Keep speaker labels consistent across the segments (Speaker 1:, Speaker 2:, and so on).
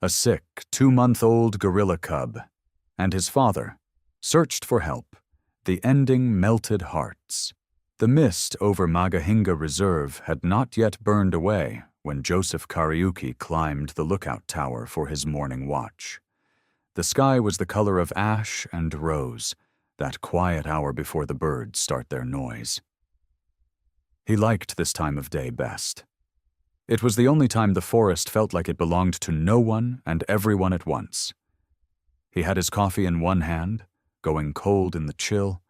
Speaker 1: A sick 2-month-old gorilla cub and his father searched for help, the ending melted hearts. The mist over Magahinga Reserve had not yet burned away when Joseph Kariuki climbed the lookout tower for his morning watch. The sky was the color of ash and rose, that quiet hour before the birds start their noise. He liked this time of day best. It was the only time the forest felt like it belonged to no one and everyone at once. He had his coffee in one hand, going cold in the chill,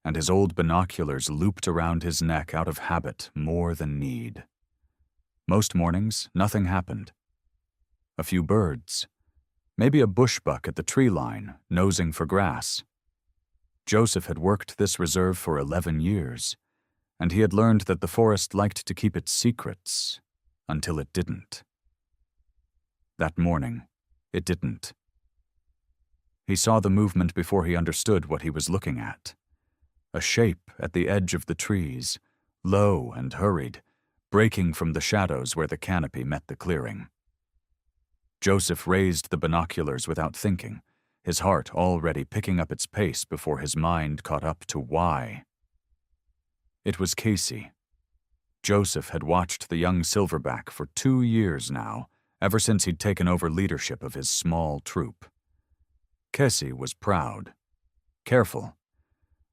Speaker 1: and his old binoculars looped around his neck out of habit more than need. Most mornings, nothing happened. A few birds, maybe a bushbuck at the tree line, nosing for grass. Joseph had worked this reserve for 11 years, and he had learned that the forest liked to keep its secrets until it didn't. That morning, it didn't. He saw the movement before he understood what he was looking at. A shape at the edge of the trees, low and hurried, breaking from the shadows where the canopy met the clearing. Joseph raised the binoculars without thinking, his heart already picking up its pace before his mind caught up to why. It was Casey. Joseph had watched the young silverback for 2 years now, ever since he'd taken over leadership of his small troop. Casey was proud, careful,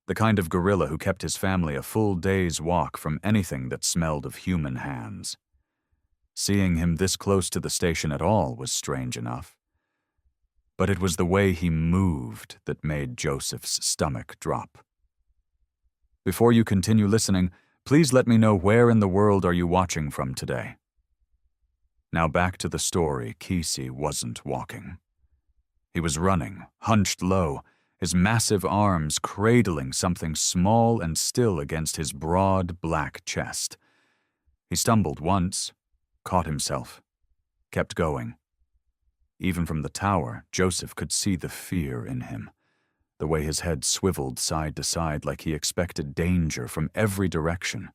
Speaker 1: the kind of gorilla who kept his family a full day's walk from anything that smelled of human hands. Seeing him this close to the station at all was strange enough. But it was the way he moved that made Joseph's stomach drop. Before you continue listening, please let me know where in the world are you watching from today. Now back to the story. Casey wasn't walking. He was running, hunched low, his massive arms cradling something small and still against his broad black chest. He stumbled once, caught himself, kept going. Even from the tower, Joseph could see the fear in him, the way his head swiveled side to side like he expected danger from every direction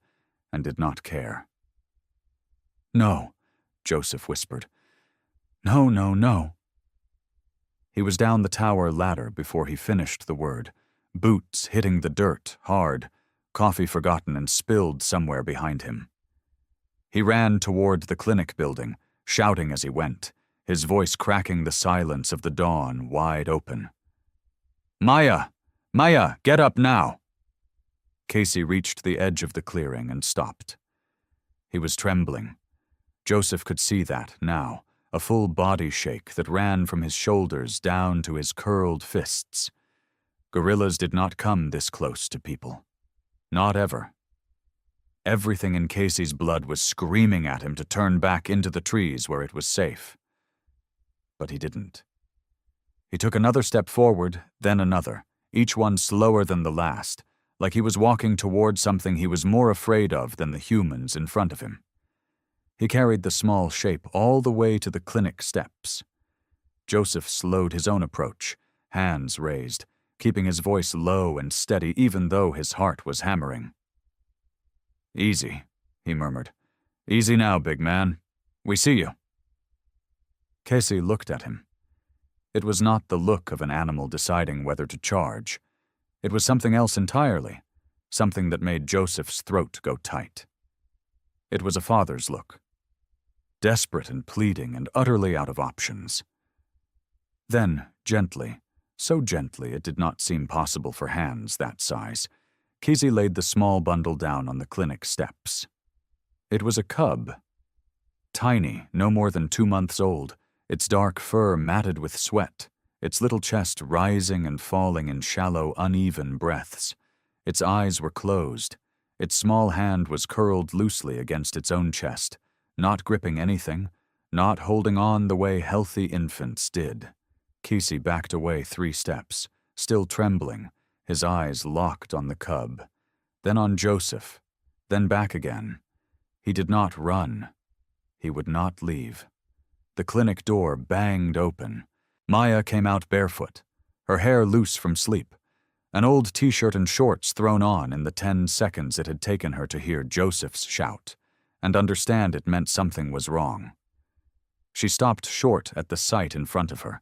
Speaker 1: and did not care. "No," Joseph whispered. "No, no, no." He was down the tower ladder before he finished the word, boots hitting the dirt hard, coffee forgotten and spilled somewhere behind him. He ran toward the clinic building, shouting as he went, his voice cracking the silence of the dawn wide open. "Maya! Maya, get up now!" Casey reached the edge of the clearing and stopped. He was trembling. Joseph could see that now, a full body shake that ran from his shoulders down to his curled fists. Gorillas did not come this close to people. Not ever. Everything in Casey's blood was screaming at him to turn back into the trees where it was safe. But he didn't. He took another step forward, then another, each one slower than the last, like he was walking toward something he was more afraid of than the humans in front of him. He carried the small shape all the way to the clinic steps. Joseph slowed his own approach, hands raised, keeping his voice low and steady even though his heart was hammering. "Easy," he murmured. "Easy now, big man. We see you." Casey looked at him. It was not the look of an animal deciding whether to charge. It was something else entirely, something that made Joseph's throat go tight. It was a father's look. Desperate and pleading and utterly out of options. Then, gently, so gently it did not seem possible for hands that size, Casey laid the small bundle down on the clinic steps. It was a cub. Tiny, no more than 2 months old, its dark fur matted with sweat, its little chest rising and falling in shallow, uneven breaths. Its eyes were closed. Its small hand was curled loosely against its own chest, not gripping anything, not holding on the way healthy infants did. Casey backed away 3 steps, still trembling, his eyes locked on the cub, then on Joseph, then back again. He did not run. He would not leave. The clinic door banged open. Maya came out barefoot, her hair loose from sleep, an old t-shirt and shorts thrown on in the 10 seconds it had taken her to hear Joseph's shout and understand it meant something was wrong. She stopped short at the sight in front of her,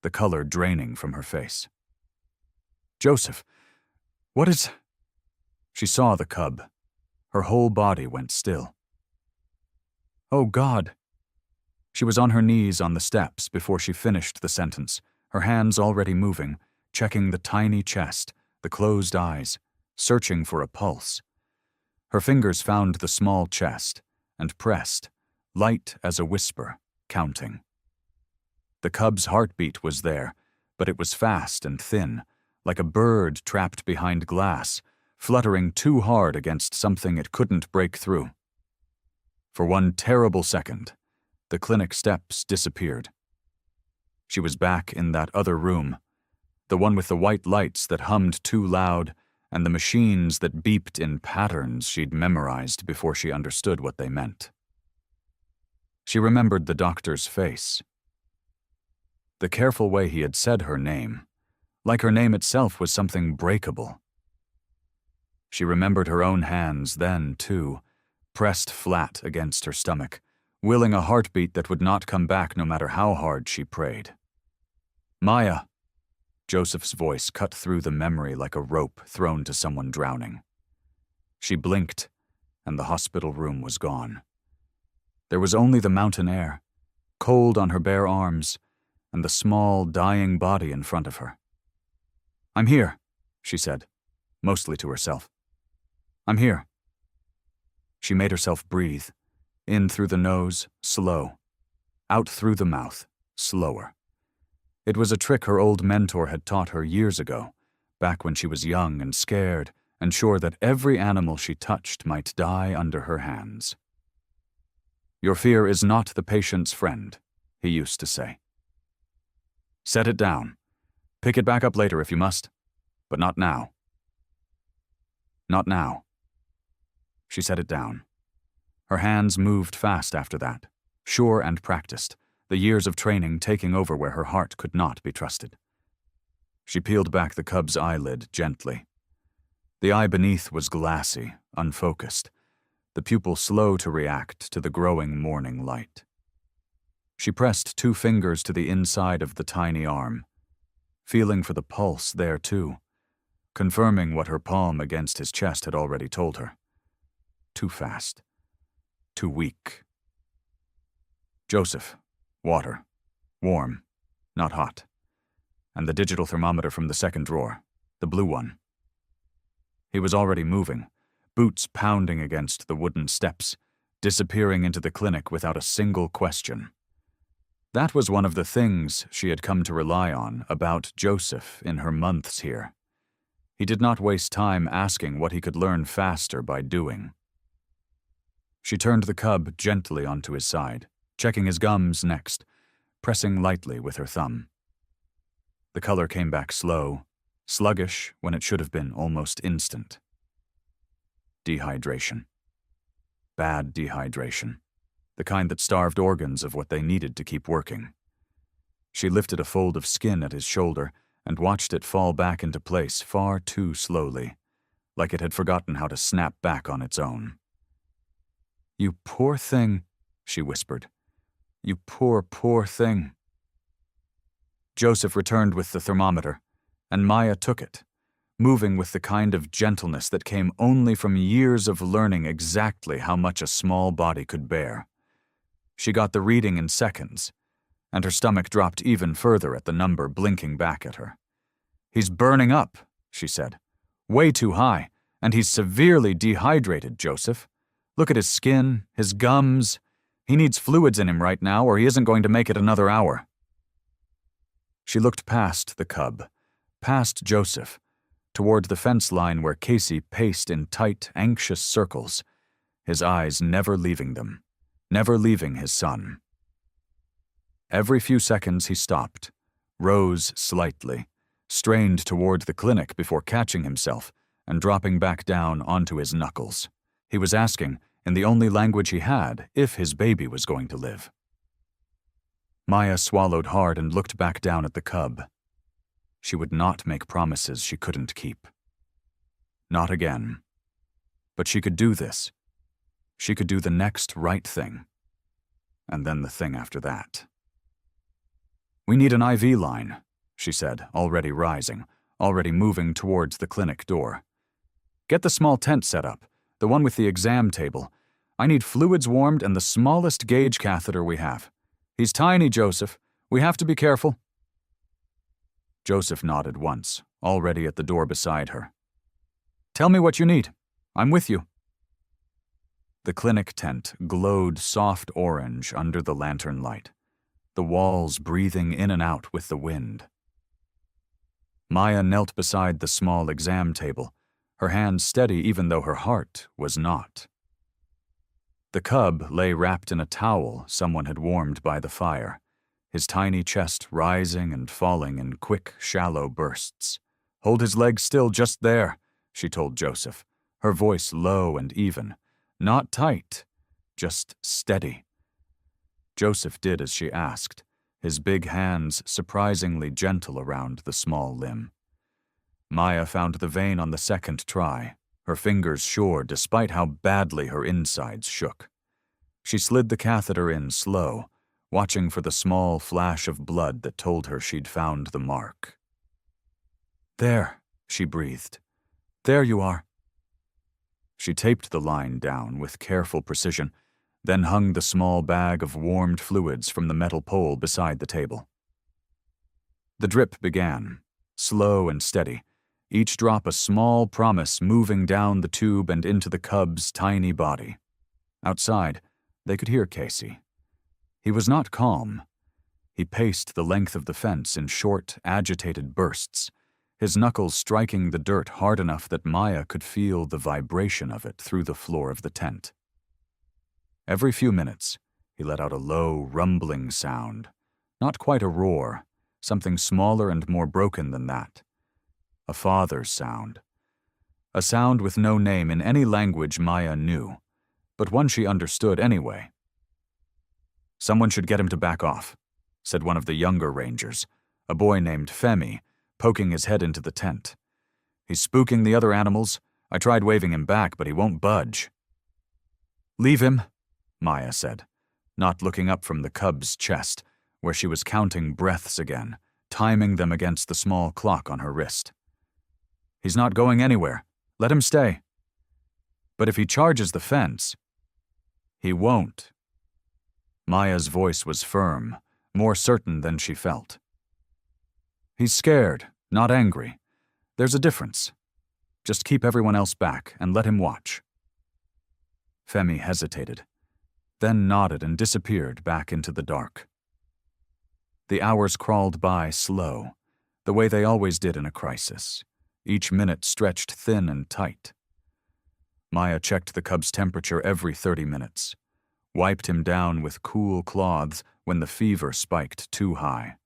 Speaker 1: the color draining from her face. "Joseph, what is—" She saw the cub. Her whole body went still. "Oh, God." She was on her knees on the steps before she finished the sentence, her hands already moving, checking the tiny chest, the closed eyes, searching for a pulse. Her fingers found the small chest and pressed, light as a whisper, counting. The cub's heartbeat was there, but it was fast and thin, like a bird trapped behind glass, fluttering too hard against something it couldn't break through. For one terrible second, the clinic steps disappeared. She was back in that other room, the one with the white lights that hummed too loud and the machines that beeped in patterns she'd memorized before she understood what they meant. She remembered the doctor's face. The careful way he had said her name, like her name itself was something breakable. She remembered her own hands then, too, pressed flat against her stomach, willing a heartbeat that would not come back no matter how hard she prayed. "Maya!" Joseph's voice cut through the memory like a rope thrown to someone drowning. She blinked, and the hospital room was gone. There was only the mountain air, cold on her bare arms, and the small, dying body in front of her. "I'm here," she said, mostly to herself. "I'm here." She made herself breathe, in through the nose, slow, out through the mouth, slower. It was a trick her old mentor had taught her years ago, back when she was young and scared and sure that every animal she touched might die under her hands. "Your fear is not the patient's friend," he used to say. "Set it down. Pick it back up later if you must, but not now." Not now. She set it down. Her hands moved fast after that, sure and practiced, the years of training taking over where her heart could not be trusted. She peeled back the cub's eyelid gently. The eye beneath was glassy, unfocused, the pupil slow to react to the growing morning light. She pressed 2 fingers to the inside of the tiny arm, feeling for the pulse there too, confirming what her palm against his chest had already told her. Too fast. Too weak. "Joseph, water. Warm, not hot. And the digital thermometer from the second drawer, the blue one." He was already moving, boots pounding against the wooden steps, disappearing into the clinic without a single question. That was one of the things she had come to rely on about Joseph in her months here. He did not waste time asking what he could learn faster by doing. She turned the cub gently onto his side, checking his gums next, pressing lightly with her thumb. The color came back slow, sluggish when it should have been almost instant. Dehydration. Bad dehydration. The kind that starved organs of what they needed to keep working. She lifted a fold of skin at his shoulder and watched it fall back into place far too slowly, like it had forgotten how to snap back on its own. "You poor thing," she whispered. "You poor, poor thing." Joseph returned with the thermometer, and Maya took it, moving with the kind of gentleness that came only from years of learning exactly how much a small body could bear. She got the reading in seconds, and her stomach dropped even further at the number blinking back at her. "He's burning up," she said. "Way too high, and he's severely dehydrated, Joseph. Look at his skin, his gums. He needs fluids in him right now, or he isn't going to make it another hour." She looked past the cub, past Joseph, toward the fence line where Casey paced in tight, anxious circles, his eyes never leaving them, never leaving his son. Every few seconds he stopped, rose slightly, strained toward the clinic before catching himself and dropping back down onto his knuckles. He was asking, in the only language he had, if his baby was going to live. Maya swallowed hard and looked back down at the cub. She would not make promises she couldn't keep. Not again. But she could do this. She could do the next right thing. and then the thing after that. "We need an IV line," she said, already rising, already moving towards the clinic door. "Get the small tent set up, the one with the exam table. I need fluids warmed and the smallest gauge catheter we have. He's tiny, Joseph. We have to be careful." Joseph nodded once, already at the door beside her. "Tell me what you need. I'm with you." The clinic tent glowed soft orange under the lantern light, the walls breathing in and out with the wind. Maya knelt beside the small exam table, her hands steady even though her heart was not. The cub lay wrapped in a towel someone had warmed by the fire, his tiny chest rising and falling in quick, shallow bursts. "Hold his legs still just there," she told Joseph, her voice low and even. "Not tight, just steady." Joseph did as she asked, his big hands surprisingly gentle around the small limb. Maya found the vein on the second try, her fingers sure despite how badly her insides shook. She slid the catheter in slow, watching for the small flash of blood that told her she'd found the mark. "There," she breathed. "There you are." She taped the line down with careful precision, then hung the small bag of warmed fluids from the metal pole beside the table. The drip began, slow and steady, each drop a small promise moving down the tube and into the cub's tiny body. Outside, they could hear Casey. He was not calm. He paced the length of the fence in short, agitated bursts, his knuckles striking the dirt hard enough that Maya could feel the vibration of it through the floor of the tent. Every few minutes, he let out a low, rumbling sound, not quite a roar, something smaller and more broken than that. A father's sound. A sound with no name in any language Maya knew, but one she understood anyway. "Someone should get him to back off," said one of the younger rangers, a boy named Femi, poking his head into the tent. "He's spooking the other animals. I tried waving him back, but he won't budge." "Leave him," Maya said, not looking up from the cub's chest, where she was counting breaths again, timing them against the small clock on her wrist. "He's not going anywhere. Let him stay." "But if he charges the fence—" "He won't." Maya's voice was firm, more certain than she felt. "He's scared, not angry. There's a difference. Just keep everyone else back and let him watch." Femi hesitated, then nodded and disappeared back into the dark. The hours crawled by slow, the way they always did in a crisis, each minute stretched thin and tight. Maya checked the cub's temperature every 30 minutes, wiped him down with cool cloths when the fever spiked too high,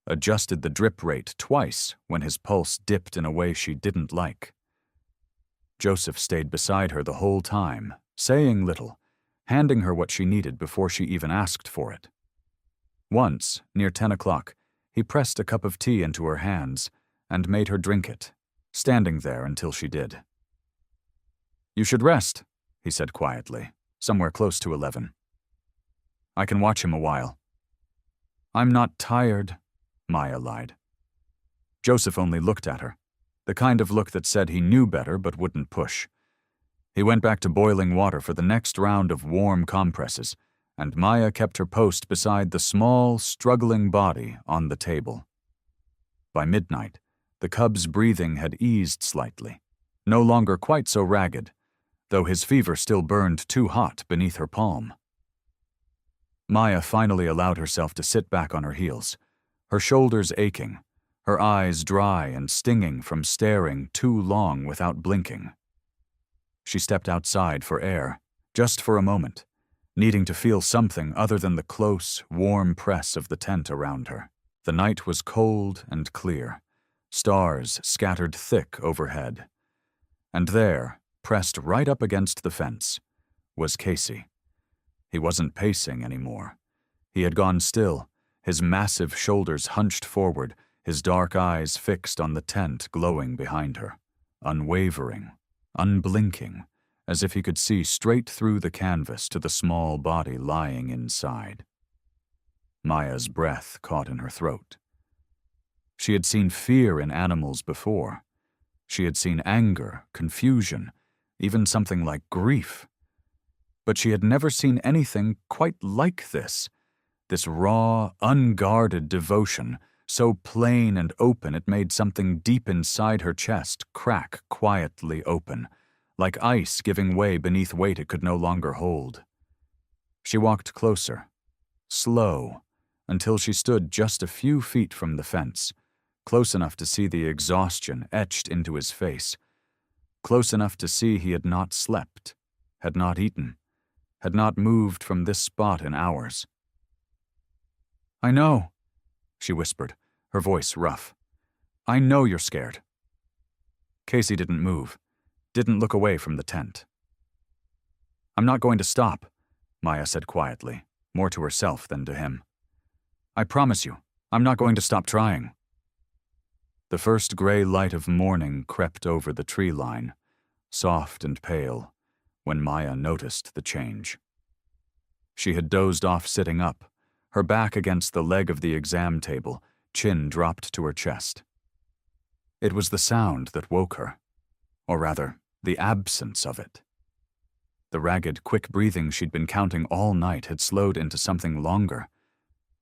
Speaker 1: adjusted the drip rate twice when his pulse dipped in a way she didn't like. Joseph stayed beside her the whole time, saying little, handing her what she needed before she even asked for it. Once, near 10 o'clock, he pressed a cup of tea into her hands and made her drink it, standing there until she did. "You should rest," he said quietly, somewhere close to 11. "I can watch him a while." "I'm not tired," Maya lied. Joseph only looked at her, the kind of look that said he knew better but wouldn't push. He went back to boiling water for the next round of warm compresses, and Maya kept her post beside the small, struggling body on the table. By midnight, the cub's breathing had eased slightly, no longer quite so ragged, though his fever still burned too hot beneath her palm. Maya finally allowed herself to sit back on her heels, her shoulders aching, her eyes dry and stinging from staring too long without blinking. She stepped outside for air, just for a moment, needing to feel something other than the close, warm press of the tent around her. The night was cold and clear, stars scattered thick overhead. And there, pressed right up against the fence, was Casey. He wasn't pacing anymore. He had gone still, his massive shoulders hunched forward, his dark eyes fixed on the tent glowing behind her, unwavering, unblinking, as if he could see straight through the canvas to the small body lying inside. Maya's breath caught in her throat. She had seen fear in animals before. She had seen anger, confusion, even something like grief. But she had never seen anything quite like this raw, unguarded devotion, so plain and open it made something deep inside her chest crack quietly open, like ice giving way beneath weight it could no longer hold. She walked closer, slow, until she stood just a few feet from the fence, close enough to see the exhaustion etched into his face, close enough to see he had not slept, had not eaten, had not moved from this spot in hours. "I know," she whispered, her voice rough. "I know you're scared." Casey didn't move, didn't look away from the tent. "I'm not going to stop," Maya said quietly, more to herself than to him. "I promise you, I'm not going to stop trying." The first gray light of morning crept over the tree line, soft and pale, when Maya noticed the change. She had dozed off sitting up, her back against the leg of the exam table, chin dropped to her chest. It was the sound that woke her, or rather, the absence of it. The ragged, quick breathing she'd been counting all night had slowed into something longer,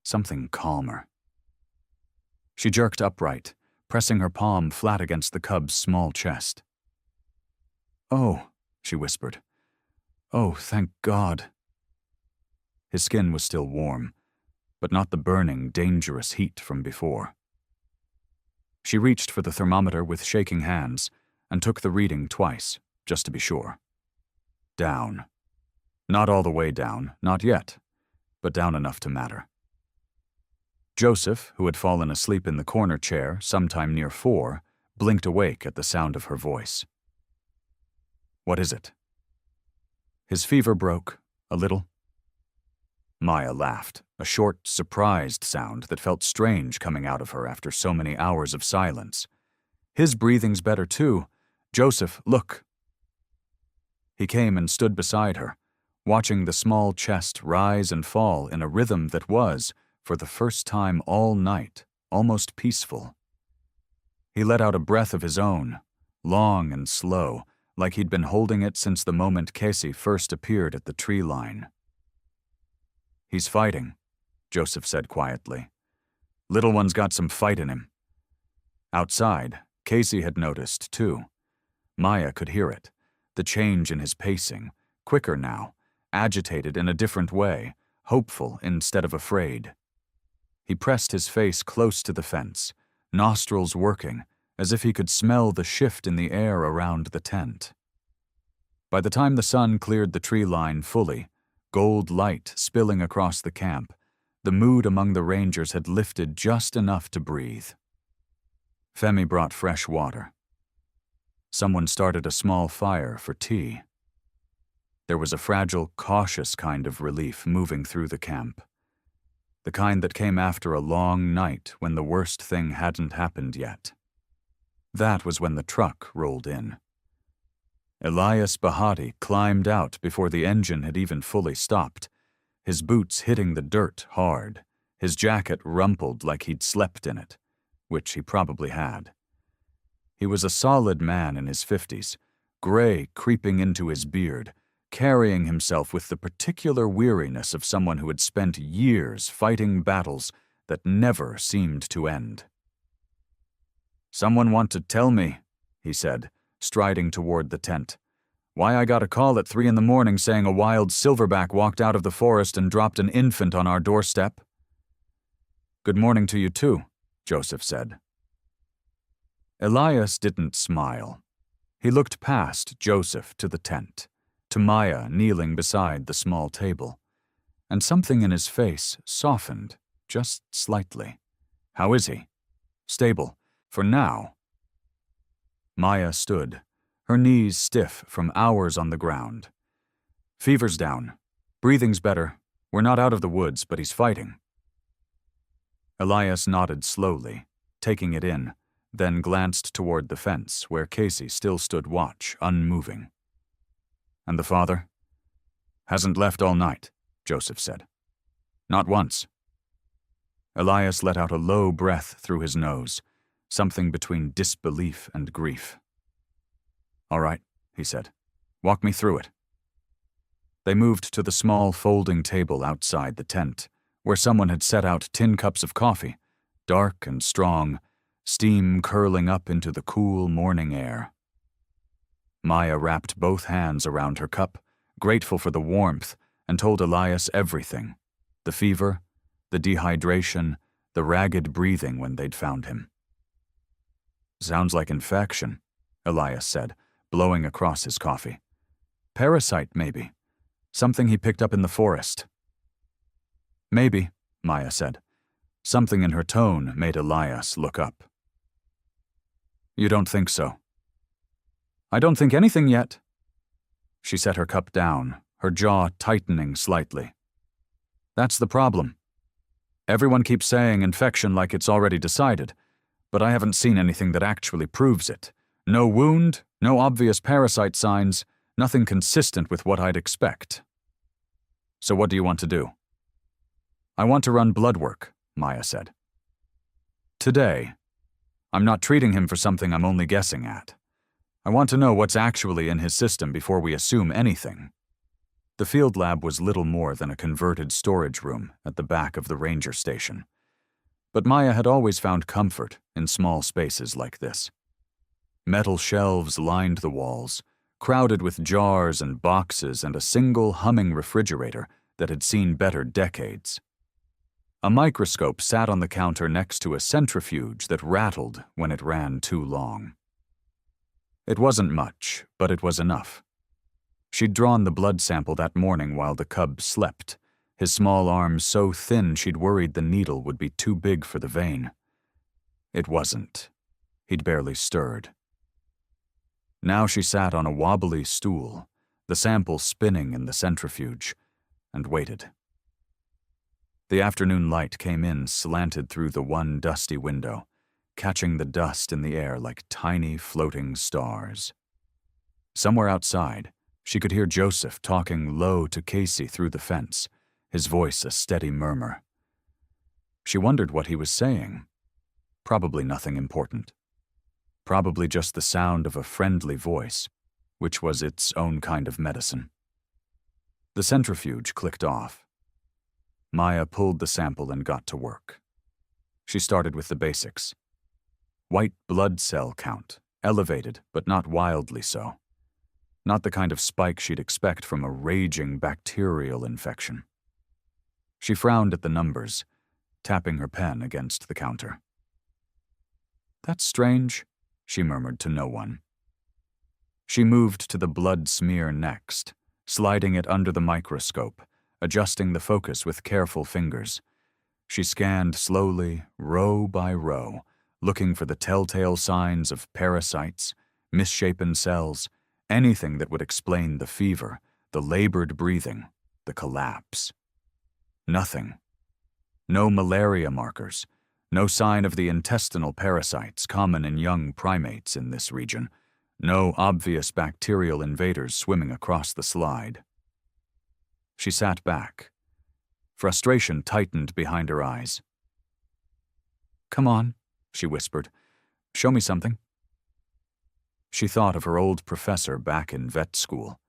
Speaker 1: something calmer. She jerked upright, pressing her palm flat against the cub's small chest. "Oh," she whispered. "Oh, thank God." His skin was still warm, but not the burning, dangerous heat from before. She reached for the thermometer with shaking hands and took the reading twice, just to be sure. Down. Not all the way down, not yet, but down enough to matter. Joseph, who had fallen asleep in the corner chair sometime near 4, blinked awake at the sound of her voice. "What is it?" "His fever broke, a little." Maya laughed, a short, surprised sound that felt strange coming out of her after so many hours of silence. "His breathing's better too. Joseph, look." He came and stood beside her, watching the small chest rise and fall in a rhythm that was, for the first time all night, almost peaceful. He let out a breath of his own, long and slow, like he'd been holding it since the moment Casey first appeared at the tree line. "He's fighting," Joseph said quietly. "Little one's got some fight in him." Outside, Casey had noticed, too. Maya could hear it, the change in his pacing, quicker now, agitated in a different way, hopeful instead of afraid. He pressed his face close to the fence, nostrils working, as if he could smell the shift in the air around the tent. By the time the sun cleared the tree line fully, gold light spilling across the camp, the mood among the rangers had lifted just enough to breathe. Femi brought fresh water. Someone started a small fire for tea. There was a fragile, cautious kind of relief moving through the camp. The kind that came after a long night when the worst thing hadn't happened yet. That was when the truck rolled in. Elias Bahati climbed out before the engine had even fully stopped, his boots hitting the dirt hard, his jacket rumpled like he'd slept in it, which he probably had. He was a solid man in his 50s, gray creeping into his beard, carrying himself with the particular weariness of someone who had spent years fighting battles that never seemed to end. "Someone want to tell me," he said, striding toward the tent, "why I got a call at 3 a.m. saying a wild silverback walked out of the forest and dropped an infant on our doorstep?" "Good morning to you too," Joseph said. Elias didn't smile. He looked past Joseph to the tent, to Maya kneeling beside the small table, and something in his face softened, just slightly. "How is he?" "Stable, for now." Maya stood, her knees stiff from hours on the ground. "Fever's down. Breathing's better. We're not out of the woods, but he's fighting." Elias nodded slowly, taking it in, then glanced toward the fence where Casey still stood watch, unmoving. And the father? Hasn't left all night, Joseph said. Not once. Elias let out a low breath through his nose, something between disbelief and grief. All right, he said. Walk me through it. They moved to the small folding table outside the tent, where someone had set out tin cups of coffee, dark and strong, steam curling up into the cool morning air. Maya wrapped both hands around her cup, grateful for the warmth, and told Elias everything: the fever, the dehydration, the ragged breathing when they'd found him. Sounds like infection, Elias said, blowing across his coffee. Parasite, maybe. Something he picked up in the forest. Maybe, Maya said. Something in her tone made Elias look up. You don't think so? I don't think anything yet. She set her cup down, her jaw tightening slightly. That's the problem. Everyone keeps saying infection like it's already decided, but I haven't seen anything that actually proves it. No wound, no obvious parasite signs, nothing consistent with what I'd expect. So what do you want to do? I want to run blood work, Maya said. Today. I'm not treating him for something I'm only guessing at. I want to know what's actually in his system before we assume anything. The field lab was little more than a converted storage room at the back of the ranger station. But Maya had always found comfort in small spaces like this. Metal shelves lined the walls, crowded with jars and boxes and a single humming refrigerator that had seen better decades. A microscope sat on the counter next to a centrifuge that rattled when it ran too long. It wasn't much, but it was enough. She'd drawn the blood sample that morning while the cub slept, his small arms so thin she'd worried the needle would be too big for the vein. It wasn't. He'd barely stirred. Now she sat on a wobbly stool, the sample spinning in the centrifuge, and waited. The afternoon light came in slanted through the one dusty window, catching the dust in the air like tiny floating stars. Somewhere outside, she could hear Joseph talking low to Casey through the fence, his voice a steady murmur. She wondered what he was saying. Probably nothing important. Probably just the sound of a friendly voice, which was its own kind of medicine. The centrifuge clicked off. Maya pulled the sample and got to work. She started with the basics. White blood cell count, elevated but not wildly so. Not the kind of spike she'd expect from a raging bacterial infection. She frowned at the numbers, tapping her pen against the counter. That's strange, she murmured to no one. She moved to the blood smear next, sliding it under the microscope, adjusting the focus with careful fingers. She scanned slowly, row by row, looking for the telltale signs of parasites, misshapen cells, anything that would explain the fever, the labored breathing, the collapse. Nothing. No malaria markers, no sign of the intestinal parasites common in young primates in this region, no obvious bacterial invaders swimming across the slide. She sat back. Frustration tightened behind her eyes. Come on, she whispered. Show me something. She thought of her old professor back in vet school,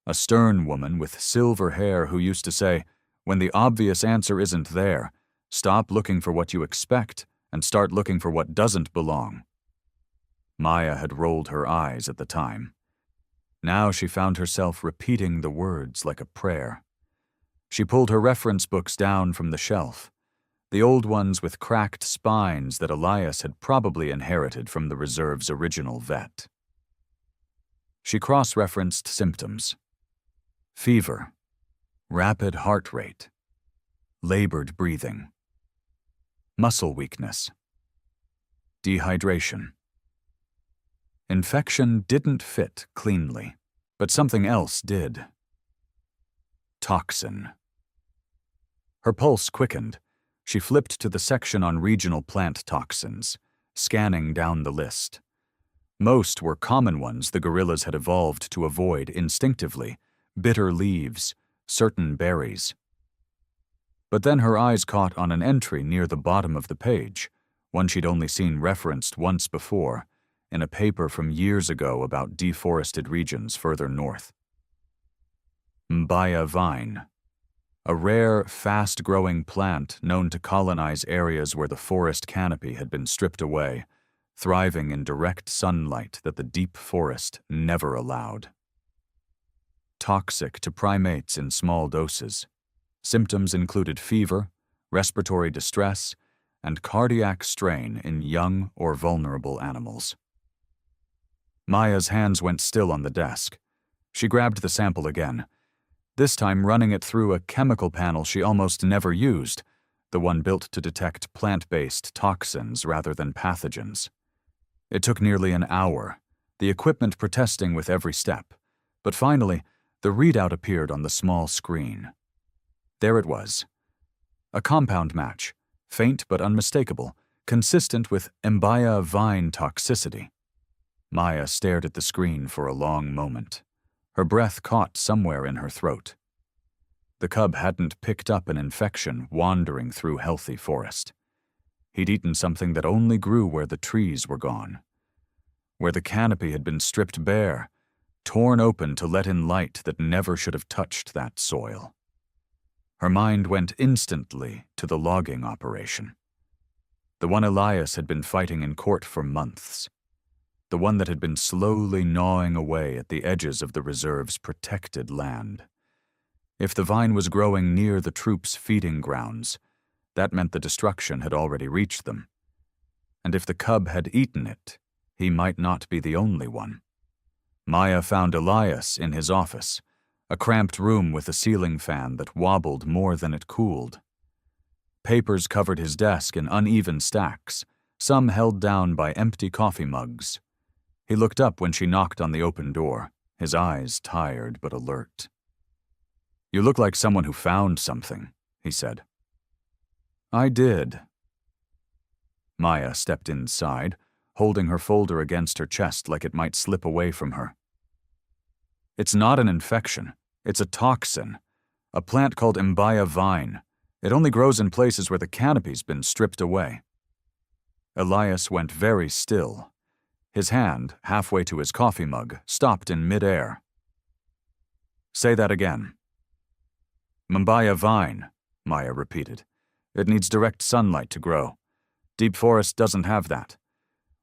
Speaker 1: a stern woman with silver hair who used to say, when the obvious answer isn't there, stop looking for what you expect and start looking for what doesn't belong. Maya had rolled her eyes at the time. Now she found herself repeating the words like a prayer. She pulled her reference books down from the shelf, the old ones with cracked spines that Elias had probably inherited from the reserve's original vet. She cross-referenced symptoms. Fever, rapid heart rate, labored breathing, muscle weakness, dehydration. Infection didn't fit cleanly, but something else did. Toxin. Her pulse quickened. She flipped to the section on regional plant toxins, scanning down the list. Most were common ones the gorillas had evolved to avoid instinctively, bitter leaves, certain berries. But then her eyes caught on an entry near the bottom of the page, one she'd only seen referenced once before, in a paper from years ago about deforested regions further north. Mbaya vine, a rare, fast-growing plant known to colonize areas where the forest canopy had been stripped away, thriving in direct sunlight that the deep forest never allowed. Toxic to primates in small doses. Symptoms included fever, respiratory distress, and cardiac strain in young or vulnerable animals. Maya's hands went still on the desk. She grabbed the sample again, this time running it through a chemical panel she almost never used, the one built to detect plant-based toxins rather than pathogens. It took nearly an hour, the equipment protesting with every step, but finally, the readout appeared on the small screen. There it was. A compound match, faint but unmistakable, consistent with Mbaya vine toxicity. Maya stared at the screen for a long moment. Her breath caught somewhere in her throat. The cub hadn't picked up an infection wandering through healthy forest. He'd eaten something that only grew where the trees were gone, where the canopy had been stripped bare, torn open to let in light that never should have touched that soil. Her mind went instantly to the logging operation. The one Elias had been fighting in court for months. The one that had been slowly gnawing away at the edges of the reserve's protected land. If the vine was growing near the troops' feeding grounds, that meant the destruction had already reached them. And if the cub had eaten it, he might not be the only one. Maya found Elias in his office, a cramped room with a ceiling fan that wobbled more than it cooled. Papers covered his desk in uneven stacks, some held down by empty coffee mugs. He looked up when she knocked on the open door, his eyes tired but alert. "You look like someone who found something," he said. "I did." Maya stepped inside, holding her folder against her chest like it might slip away from her. "It's not an infection. It's a toxin. A plant called Mbaya vine. It only grows in places where the canopy's been stripped away." Elias went very still. His hand, halfway to his coffee mug, stopped in midair. "Say that again." "Mbaya vine," Maya repeated. "It needs direct sunlight to grow. Deep forest doesn't have that.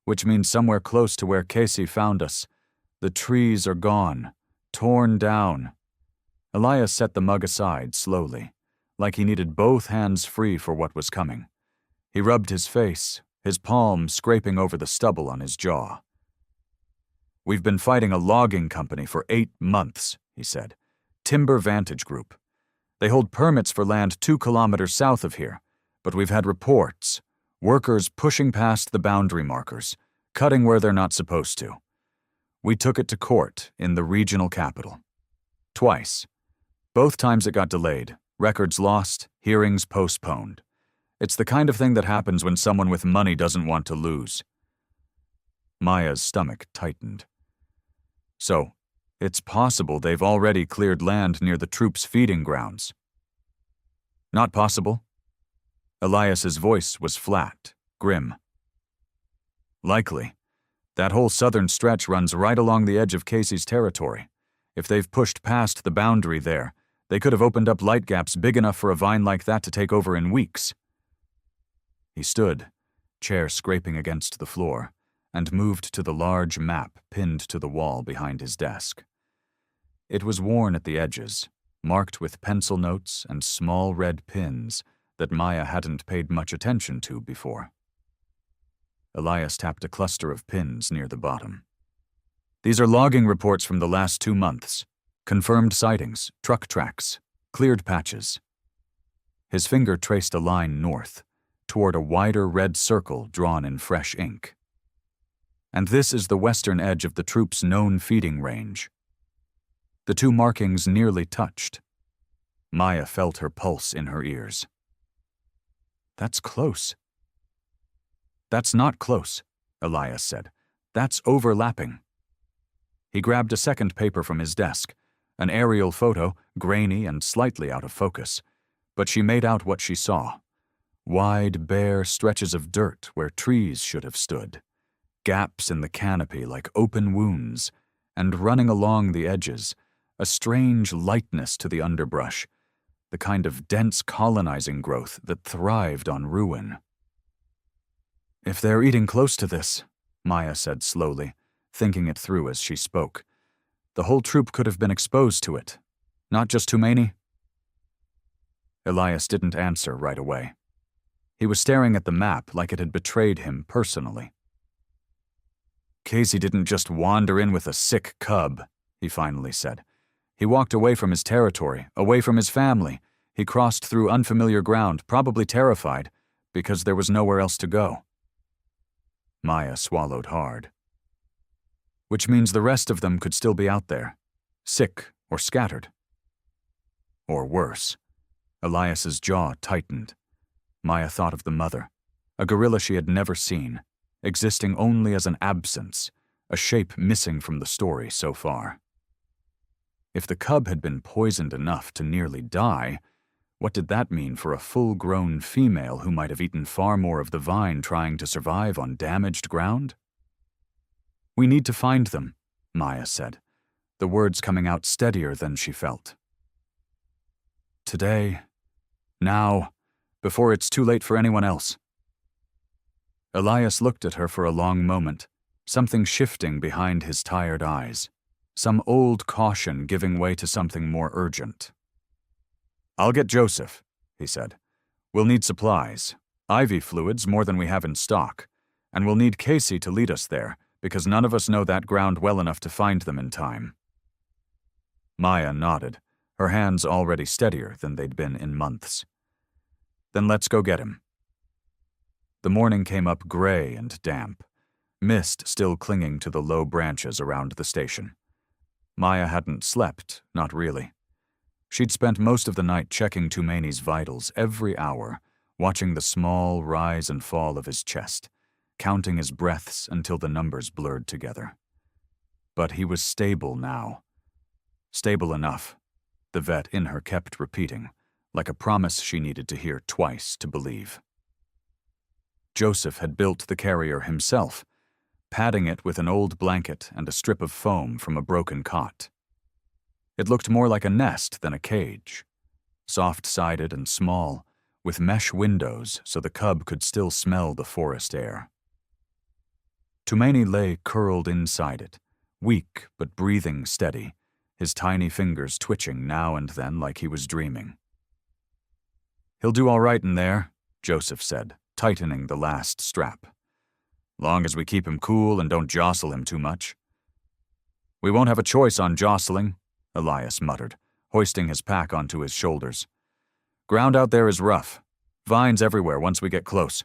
Speaker 1: Which means somewhere close to where Casey found us. The trees are gone, torn down." Elias set the mug aside slowly, like he needed both hands free for what was coming. He rubbed his face, his palm scraping over the stubble on his jaw. "We've been fighting a logging company for 8 months, he said. Timber Vantage Group. They hold permits for land 2 kilometers south of here, but we've had reports. Workers pushing past the boundary markers, cutting where they're not supposed to. We took it to court in the regional capital. Twice. Both times it got delayed, records lost, hearings postponed. It's the kind of thing that happens when someone with money doesn't want to lose." Maya's stomach tightened. "So, it's possible they've already cleared land near the troops' feeding grounds." "Not possible." Elias's voice was flat, grim. "Likely. That whole southern stretch runs right along the edge of Casey's territory. If they've pushed past the boundary there, they could have opened up light gaps big enough for a vine like that to take over in weeks." He stood, chair scraping against the floor, and moved to the large map pinned to the wall behind his desk. It was worn at the edges, marked with pencil notes and small red pins that Maya hadn't paid much attention to before. Elias tapped a cluster of pins near the bottom. "These are logging reports from the last 2 months. Confirmed sightings, truck tracks, cleared patches." His finger traced a line north, toward a wider red circle drawn in fresh ink. "And this is the western edge of the troops' known feeding range." The 2 markings nearly touched. Maya felt her pulse in her ears. "That's close." "That's not close," Elias said. "That's overlapping." He grabbed a second paper from his desk, An aerial photo, grainy and slightly out of focus, but she made out what she saw. Wide, bare stretches of dirt where trees should have stood, gaps in the canopy like open wounds, and running along the edges, a strange lightness to the underbrush, the kind of dense colonizing growth that thrived on ruin. "If they're eating close to this," Maya said slowly, thinking it through as she spoke, "the whole troop could have been exposed to it, not just Tumaini." Elias didn't answer right away. He was staring at the map like it had betrayed him personally. "Casey didn't just wander in with a sick cub," he finally said. "He walked away from his territory, away from his family. He crossed through unfamiliar ground, probably terrified, because there was nowhere else to go." Maya swallowed hard. "Which means the rest of them could still be out there, sick or scattered. Or worse." Elias's jaw tightened. Maya thought of the mother, a gorilla she had never seen, existing only as an absence, a shape missing from the story so far. If the cub had been poisoned enough to nearly die, what did that mean for a full-grown female who might have eaten far more of the vine trying to survive on damaged ground? "We need to find them," Maya said, the words coming out steadier than she felt. "Today, now, before it's too late for anyone else." Elias looked at her for a long moment, something shifting behind his tired eyes, some old caution giving way to something more urgent. "I'll get Joseph," he said. "We'll need supplies, IV fluids more than we have in stock, and we'll need Casey to lead us there, because none of us know that ground well enough to find them in time." Maya nodded, her hands already steadier than they'd been in months. "Then let's go get him." The morning came up gray and damp, mist still clinging to the low branches around the station. Maya hadn't slept, not really. She'd spent most of the night checking Tumaini's vitals every hour, watching the small rise and fall of his chest, counting his breaths until the numbers blurred together. But he was stable now. Stable enough, the vet in her kept repeating, like a promise she needed to hear twice to believe. Joseph had built the carrier himself, padding it with an old blanket and a strip of foam from a broken cot. It looked more like a nest than a cage, soft-sided and small, with mesh windows so the cub could still smell the forest air. Tumaini lay curled inside it, weak but breathing steady, his tiny fingers twitching now and then like he was dreaming. "He'll do all right in there," Joseph said, tightening the last strap. "Long as we keep him cool and don't jostle him too much." "We won't have a choice on jostling," Elias muttered, hoisting his pack onto his shoulders. "Ground out there is rough. Vines everywhere once we get close."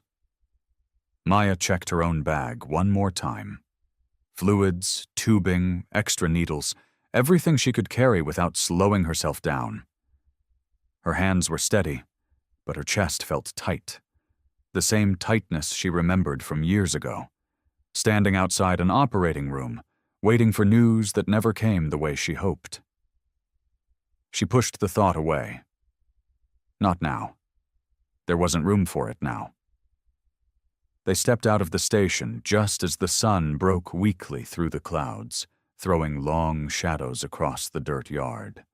Speaker 1: Maya checked her own bag one more time. Fluids, tubing, extra needles, everything she could carry without slowing herself down. Her hands were steady, but her chest felt tight. The same tightness she remembered from years ago, standing outside an operating room, waiting for news that never came the way she hoped. She pushed the thought away. Not now. There wasn't room for it now. They stepped out of the station just as the sun broke weakly through the clouds, throwing long shadows across the dirt yard.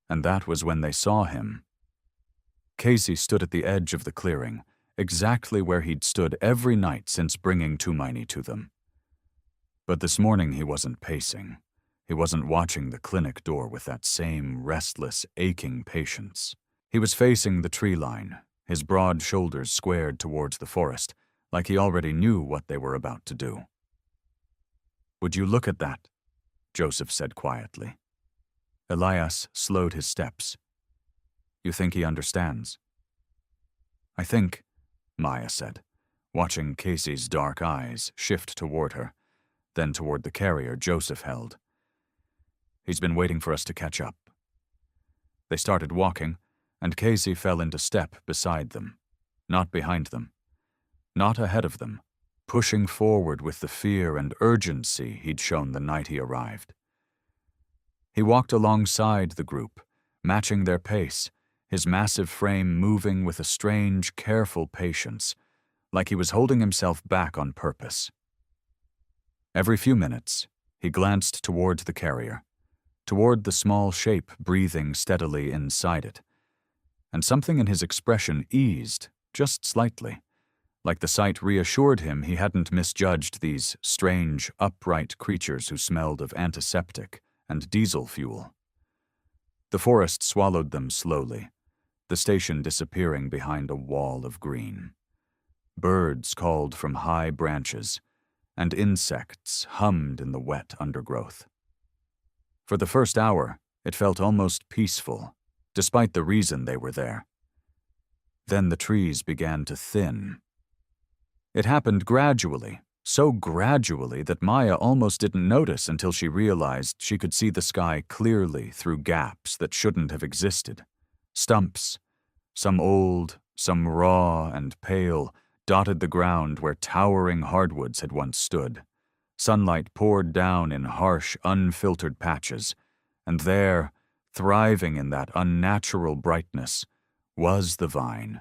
Speaker 1: And that was when they saw him. Casey stood at the edge of the clearing, exactly where he'd stood every night since bringing Tumaini to them. But this morning he wasn't pacing. He wasn't watching the clinic door with that same restless, aching patience. He was facing the tree line, his broad shoulders squared towards the forest, like he already knew what they were about to do. "Would you look at that?" Joseph said quietly. Elias slowed his steps. "You think he understands?" "I think," Maya said, watching Casey's dark eyes shift toward her, then toward the carrier Joseph held. "He's been waiting for us to catch up." They started walking, and Casey fell into step beside them, not behind them, not ahead of them, pushing forward with the fear and urgency he'd shown the night he arrived. He walked alongside the group, matching their pace, his massive frame moving with a strange, careful patience, like he was holding himself back on purpose. Every few minutes, he glanced toward the carrier, toward the small shape breathing steadily inside it, and something in his expression eased just slightly, like the sight reassured him he hadn't misjudged these strange, upright creatures who smelled of antiseptic and diesel fuel. The forest swallowed them slowly, the station disappearing behind a wall of green. Birds called from high branches, and insects hummed in the wet undergrowth. For the first hour, it felt almost peaceful, despite the reason they were there. Then the trees began to thin. It happened gradually, so gradually that Maya almost didn't notice until she realized she could see the sky clearly through gaps that shouldn't have existed. Stumps, some old, some raw and pale, dotted the ground where towering hardwoods had once stood. Sunlight poured down in harsh, unfiltered patches, and there, thriving in that unnatural brightness, was the vine.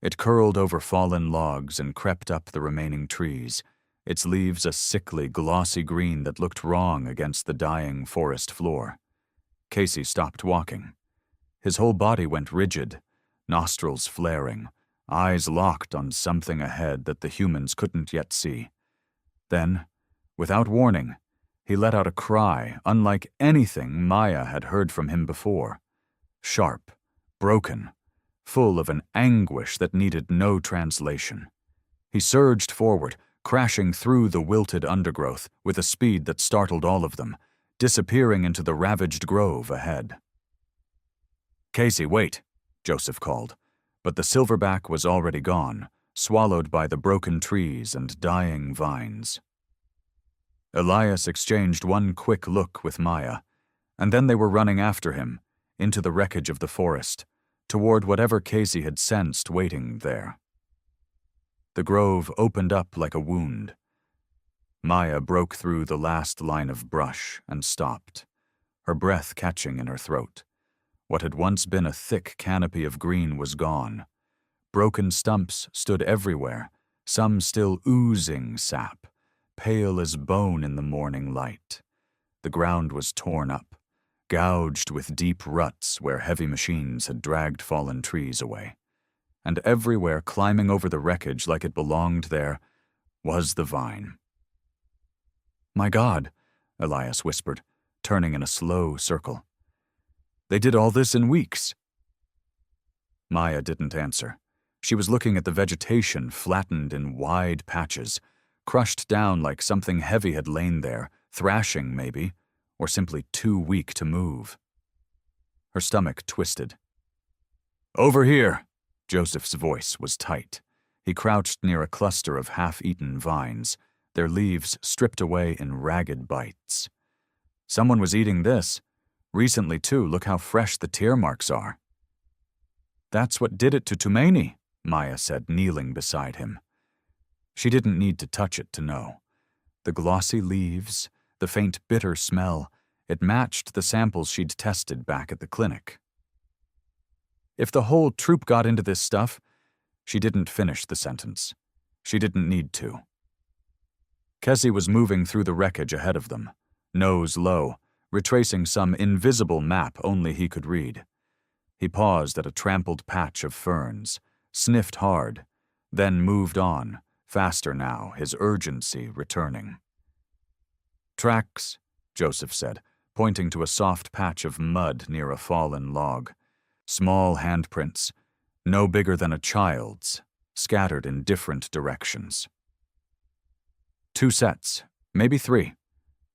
Speaker 1: It curled over fallen logs and crept up the remaining trees, its leaves a sickly, glossy green that looked wrong against the dying forest floor. Casey stopped walking. His whole body went rigid, nostrils flaring, eyes locked on something ahead that the humans couldn't yet see. Then, without warning, he let out a cry unlike anything Maya had heard from him before. Sharp, broken, full of an anguish that needed no translation. He surged forward, crashing through the wilted undergrowth with a speed that startled all of them, disappearing into the ravaged grove ahead. "Casey, wait," Joseph called, but the silverback was already gone, swallowed by the broken trees and dying vines. Elias exchanged one quick look with Maya, and then they were running after him, into the wreckage of the forest, toward whatever Casey had sensed waiting there. The grove opened up like a wound. Maya broke through the last line of brush and stopped, her breath catching in her throat. What had once been a thick canopy of green was gone. Broken stumps stood everywhere, some still oozing sap, pale as bone in the morning light. The ground was torn up, gouged with deep ruts where heavy machines had dragged fallen trees away. And everywhere climbing over the wreckage like it belonged there was the vine. "My God," Elias whispered, turning in a slow circle. "They did all this in weeks." Maya didn't answer. She was looking at the vegetation flattened in wide patches, crushed down like something heavy had lain there, thrashing maybe, or simply too weak to move. Her stomach twisted. "Over here!" Joseph's voice was tight. He crouched near a cluster of half-eaten vines, their leaves stripped away in ragged bites. Someone was eating this. Recently, too, look how fresh the tear marks are. "That's what did it to Tumaini," Maya said, kneeling beside him. She didn't need to touch it to know. The glossy leaves, the faint bitter smell, it matched the samples she'd tested back at the clinic. "If the whole troop got into this stuff," she didn't finish the sentence. She didn't need to. Kessie was moving through the wreckage ahead of them, nose low, retracing some invisible map only he could read. He paused at a trampled patch of ferns, sniffed hard, then moved on, faster now, his urgency returning. "Tracks," Joseph said, pointing to a soft patch of mud near a fallen log. Small handprints, no bigger than a child's, scattered in different directions. 2 sets, maybe 3,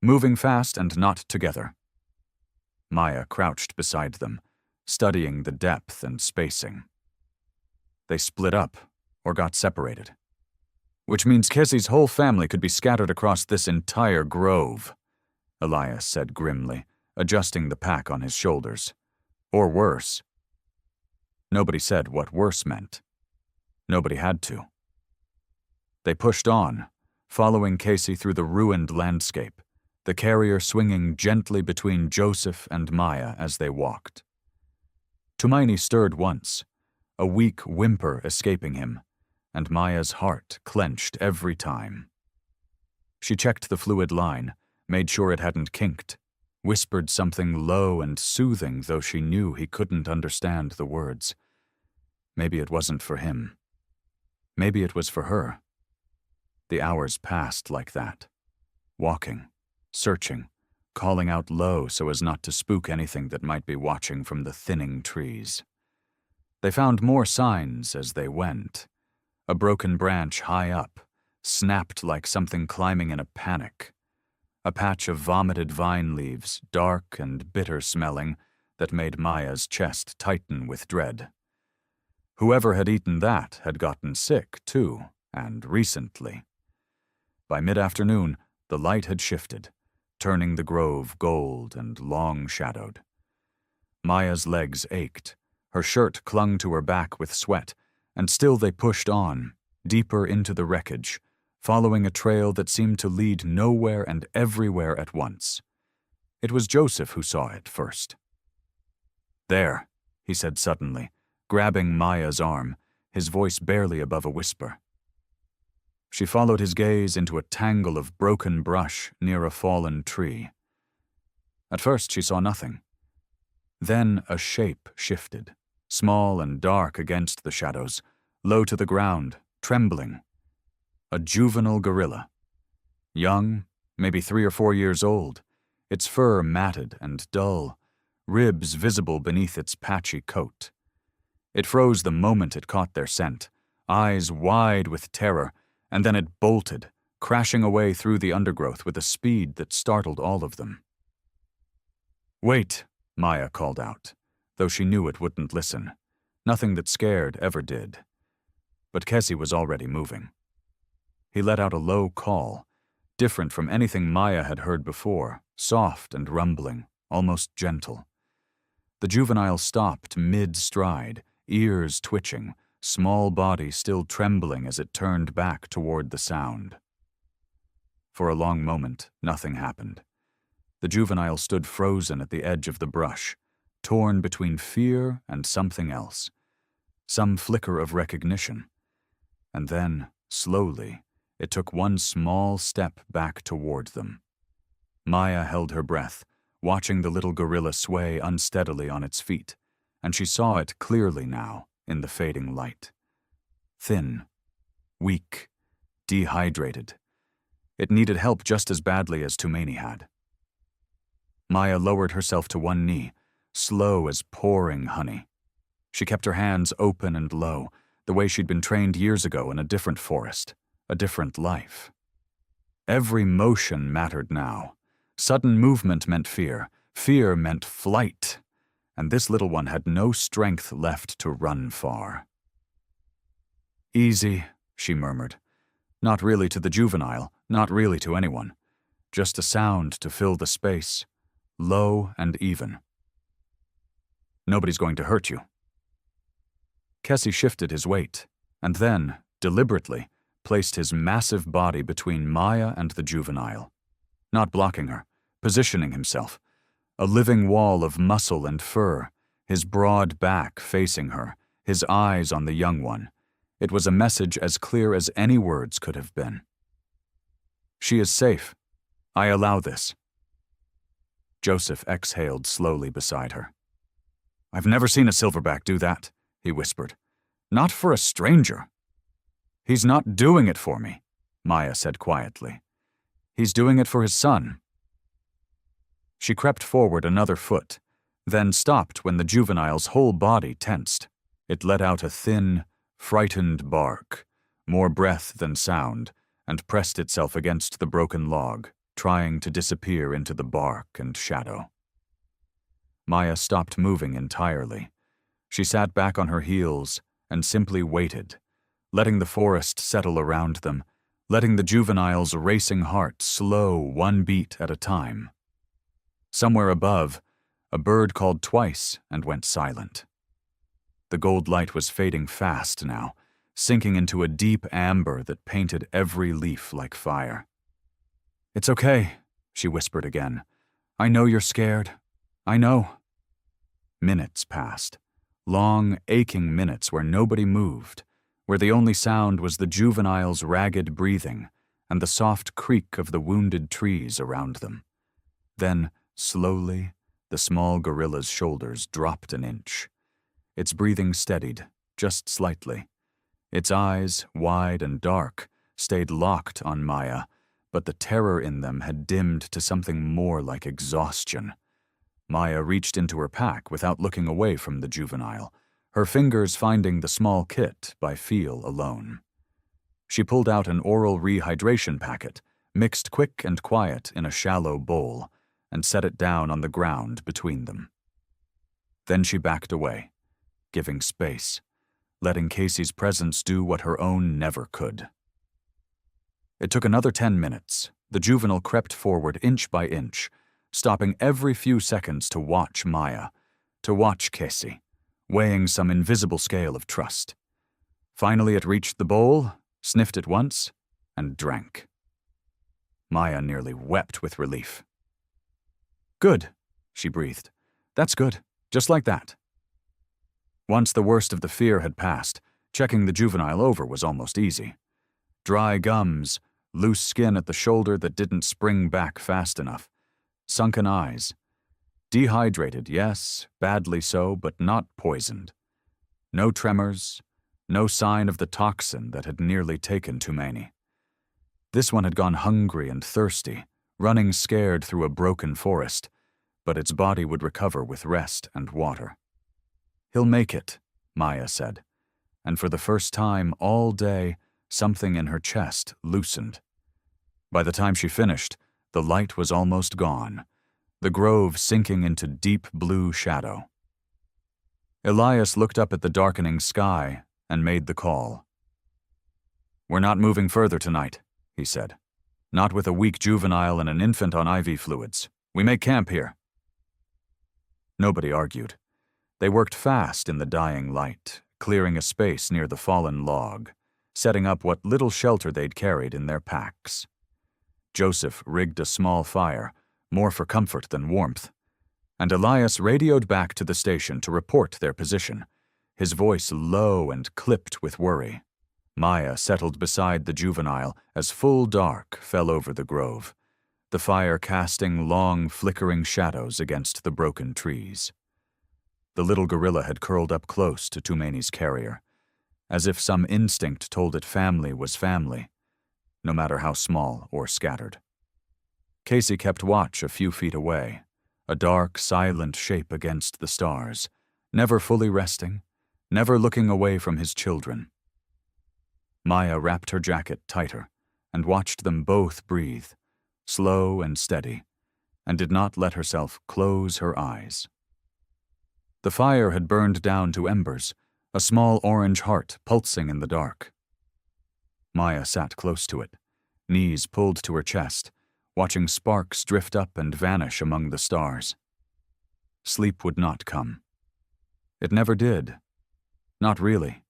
Speaker 1: moving fast and not together. Maya crouched beside them, studying the depth and spacing. They split up, or got separated. "Which means Kessie's whole family could be scattered across this entire grove," Elias said grimly, adjusting the pack on his shoulders. "Or worse." Nobody said what worse meant. Nobody had to. They pushed on, following Casey through the ruined landscape, the carrier swinging gently between Joseph and Maya as they walked. Tumaini stirred once, a weak whimper escaping him, and Maya's heart clenched every time. She checked the fluid line, made sure it hadn't kinked, whispered something low and soothing, though she knew he couldn't understand the words. Maybe it wasn't for him. Maybe it was for her. The hours passed like that, walking, searching, calling out low so as not to spook anything that might be watching from the thinning trees. They found more signs as they went. A broken branch high up, snapped like something climbing in a panic. A patch of vomited vine leaves, dark and bitter-smelling, that made Maya's chest tighten with dread. Whoever had eaten that had gotten sick, too, and recently. By mid-afternoon, the light had shifted, turning the grove gold and long-shadowed. Maya's legs ached, her shirt clung to her back with sweat, and still they pushed on, deeper into the wreckage, following a trail that seemed to lead nowhere and everywhere at once. It was Joseph who saw it first. "There," he said suddenly, grabbing Maya's arm, his voice barely above a whisper. She followed his gaze into a tangle of broken brush near a fallen tree. At first she saw nothing. Then a shape shifted, small and dark against the shadows, low to the ground, trembling. A juvenile gorilla. Young, maybe 3 or 4 years old, its fur matted and dull, ribs visible beneath its patchy coat. It froze the moment it caught their scent, eyes wide with terror, and then it bolted, crashing away through the undergrowth with a speed that startled all of them. "Wait," Maya called out, though she knew it wouldn't listen. Nothing that scared ever did. But Kessie was already moving. He let out a low call, different from anything Maya had heard before, soft and rumbling, almost gentle. The juvenile stopped mid-stride, ears twitching, small body still trembling as it turned back toward the sound. For a long moment, nothing happened. The juvenile stood frozen at the edge of the brush, torn between fear and something else, some flicker of recognition. And then, slowly, it took one small step back toward them. Maya held her breath, watching the little gorilla sway unsteadily on its feet, and she saw it clearly now in the fading light. Thin, weak, dehydrated. It needed help just as badly as Tumaini had. Maya lowered herself to one knee, slow as pouring honey. She kept her hands open and low, the way she'd been trained years ago in a different forest, a different life. Every motion mattered now. Sudden movement meant fear. Fear meant flight. And this little one had no strength left to run far. "Easy," she murmured. Not really to the juvenile, not really to anyone. Just a sound to fill the space, low and even. "Nobody's going to hurt you." Kessie shifted his weight, and then, deliberately, placed his massive body between Maya and the juvenile. Not blocking her, positioning himself. A living wall of muscle and fur, his broad back facing her, his eyes on the young one. It was a message as clear as any words could have been. "She is safe. I allow this." Joseph exhaled slowly beside her. "I've never seen a silverback do that," he whispered. "Not for a stranger." "He's not doing it for me," Maya said quietly. "He's doing it for his son." She crept forward another foot, then stopped when the juvenile's whole body tensed. It let out a thin, frightened bark, more breath than sound, and pressed itself against the broken log, trying to disappear into the bark and shadow. Maya stopped moving entirely. She sat back on her heels and simply waited, letting the forest settle around them, letting the juvenile's racing heart slow one beat at a time. Somewhere above, a bird called twice and went silent. The gold light was fading fast now, sinking into a deep amber that painted every leaf like fire. "It's okay," she whispered again. "I know you're scared. I know." Minutes passed. Long, aching minutes where nobody moved, where the only sound was the juvenile's ragged breathing and the soft creak of the wounded trees around them. Then, slowly, the small gorilla's shoulders dropped an inch. Its breathing steadied, just slightly. Its eyes, wide and dark, stayed locked on Maya, but the terror in them had dimmed to something more like exhaustion. Maya reached into her pack without looking away from the juvenile, her fingers finding the small kit by feel alone. She pulled out an oral rehydration packet, mixed quick and quiet in a shallow bowl, and set it down on the ground between them. Then she backed away, giving space, letting Casey's presence do what her own never could. It took another 10 minutes. The juvenile crept forward inch by inch, stopping every few seconds to watch Maya, to watch Casey, weighing some invisible scale of trust. Finally it reached the bowl, sniffed it once, and drank. Maya nearly wept with relief. "Good," she breathed. "That's good, just like that." Once the worst of the fear had passed, checking the juvenile over was almost easy. Dry gums, loose skin at the shoulder that didn't spring back fast enough, sunken eyes. Dehydrated, yes, badly so, but not poisoned. No tremors, no sign of the toxin that had nearly taken Tumaini. This one had gone hungry and thirsty, running scared through a broken forest, but its body would recover with rest and water. "He'll make it," Maya said, and for the first time all day, something in her chest loosened. By the time she finished, the light was almost gone, the grove sinking into deep blue shadow. Elias looked up at the darkening sky and made the call. "We're not moving further tonight," he said. "Not with a weak juvenile and an infant on IV fluids. We make camp here." Nobody argued. They worked fast in the dying light, clearing a space near the fallen log, setting up what little shelter they'd carried in their packs. Joseph rigged a small fire, more for comfort than warmth, and Elias radioed back to the station to report their position, his voice low and clipped with worry. Maya settled beside the juvenile as full dark fell over the grove, the fire casting long, flickering shadows against the broken trees. The little gorilla had curled up close to Tumaini's carrier, as if some instinct told it family was family, no matter how small or scattered. Casey kept watch a few feet away, a dark, silent shape against the stars, never fully resting, never looking away from his children. Maya wrapped her jacket tighter and watched them both breathe, slow and steady, and did not let herself close her eyes. The fire had burned down to embers, a small orange heart pulsing in the dark. Maya sat close to it, knees pulled to her chest, watching sparks drift up and vanish among the stars. Sleep would not come. It never did. Not really.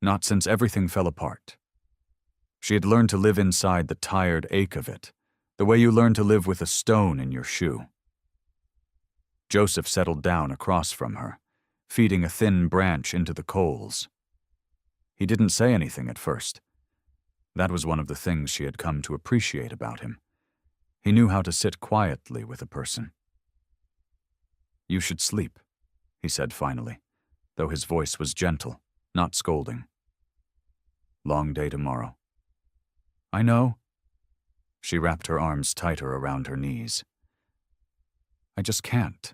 Speaker 1: Not since everything fell apart. She had learned to live inside the tired ache of it, the way you learn to live with a stone in your shoe. Joseph settled down across from her, feeding a thin branch into the coals. He didn't say anything at first. That was one of the things she had come to appreciate about him. He knew how to sit quietly with a person. "You should sleep," he said finally, though his voice was gentle, not scolding. "Long day tomorrow." "I know." She wrapped her arms tighter around her knees. "I just can't."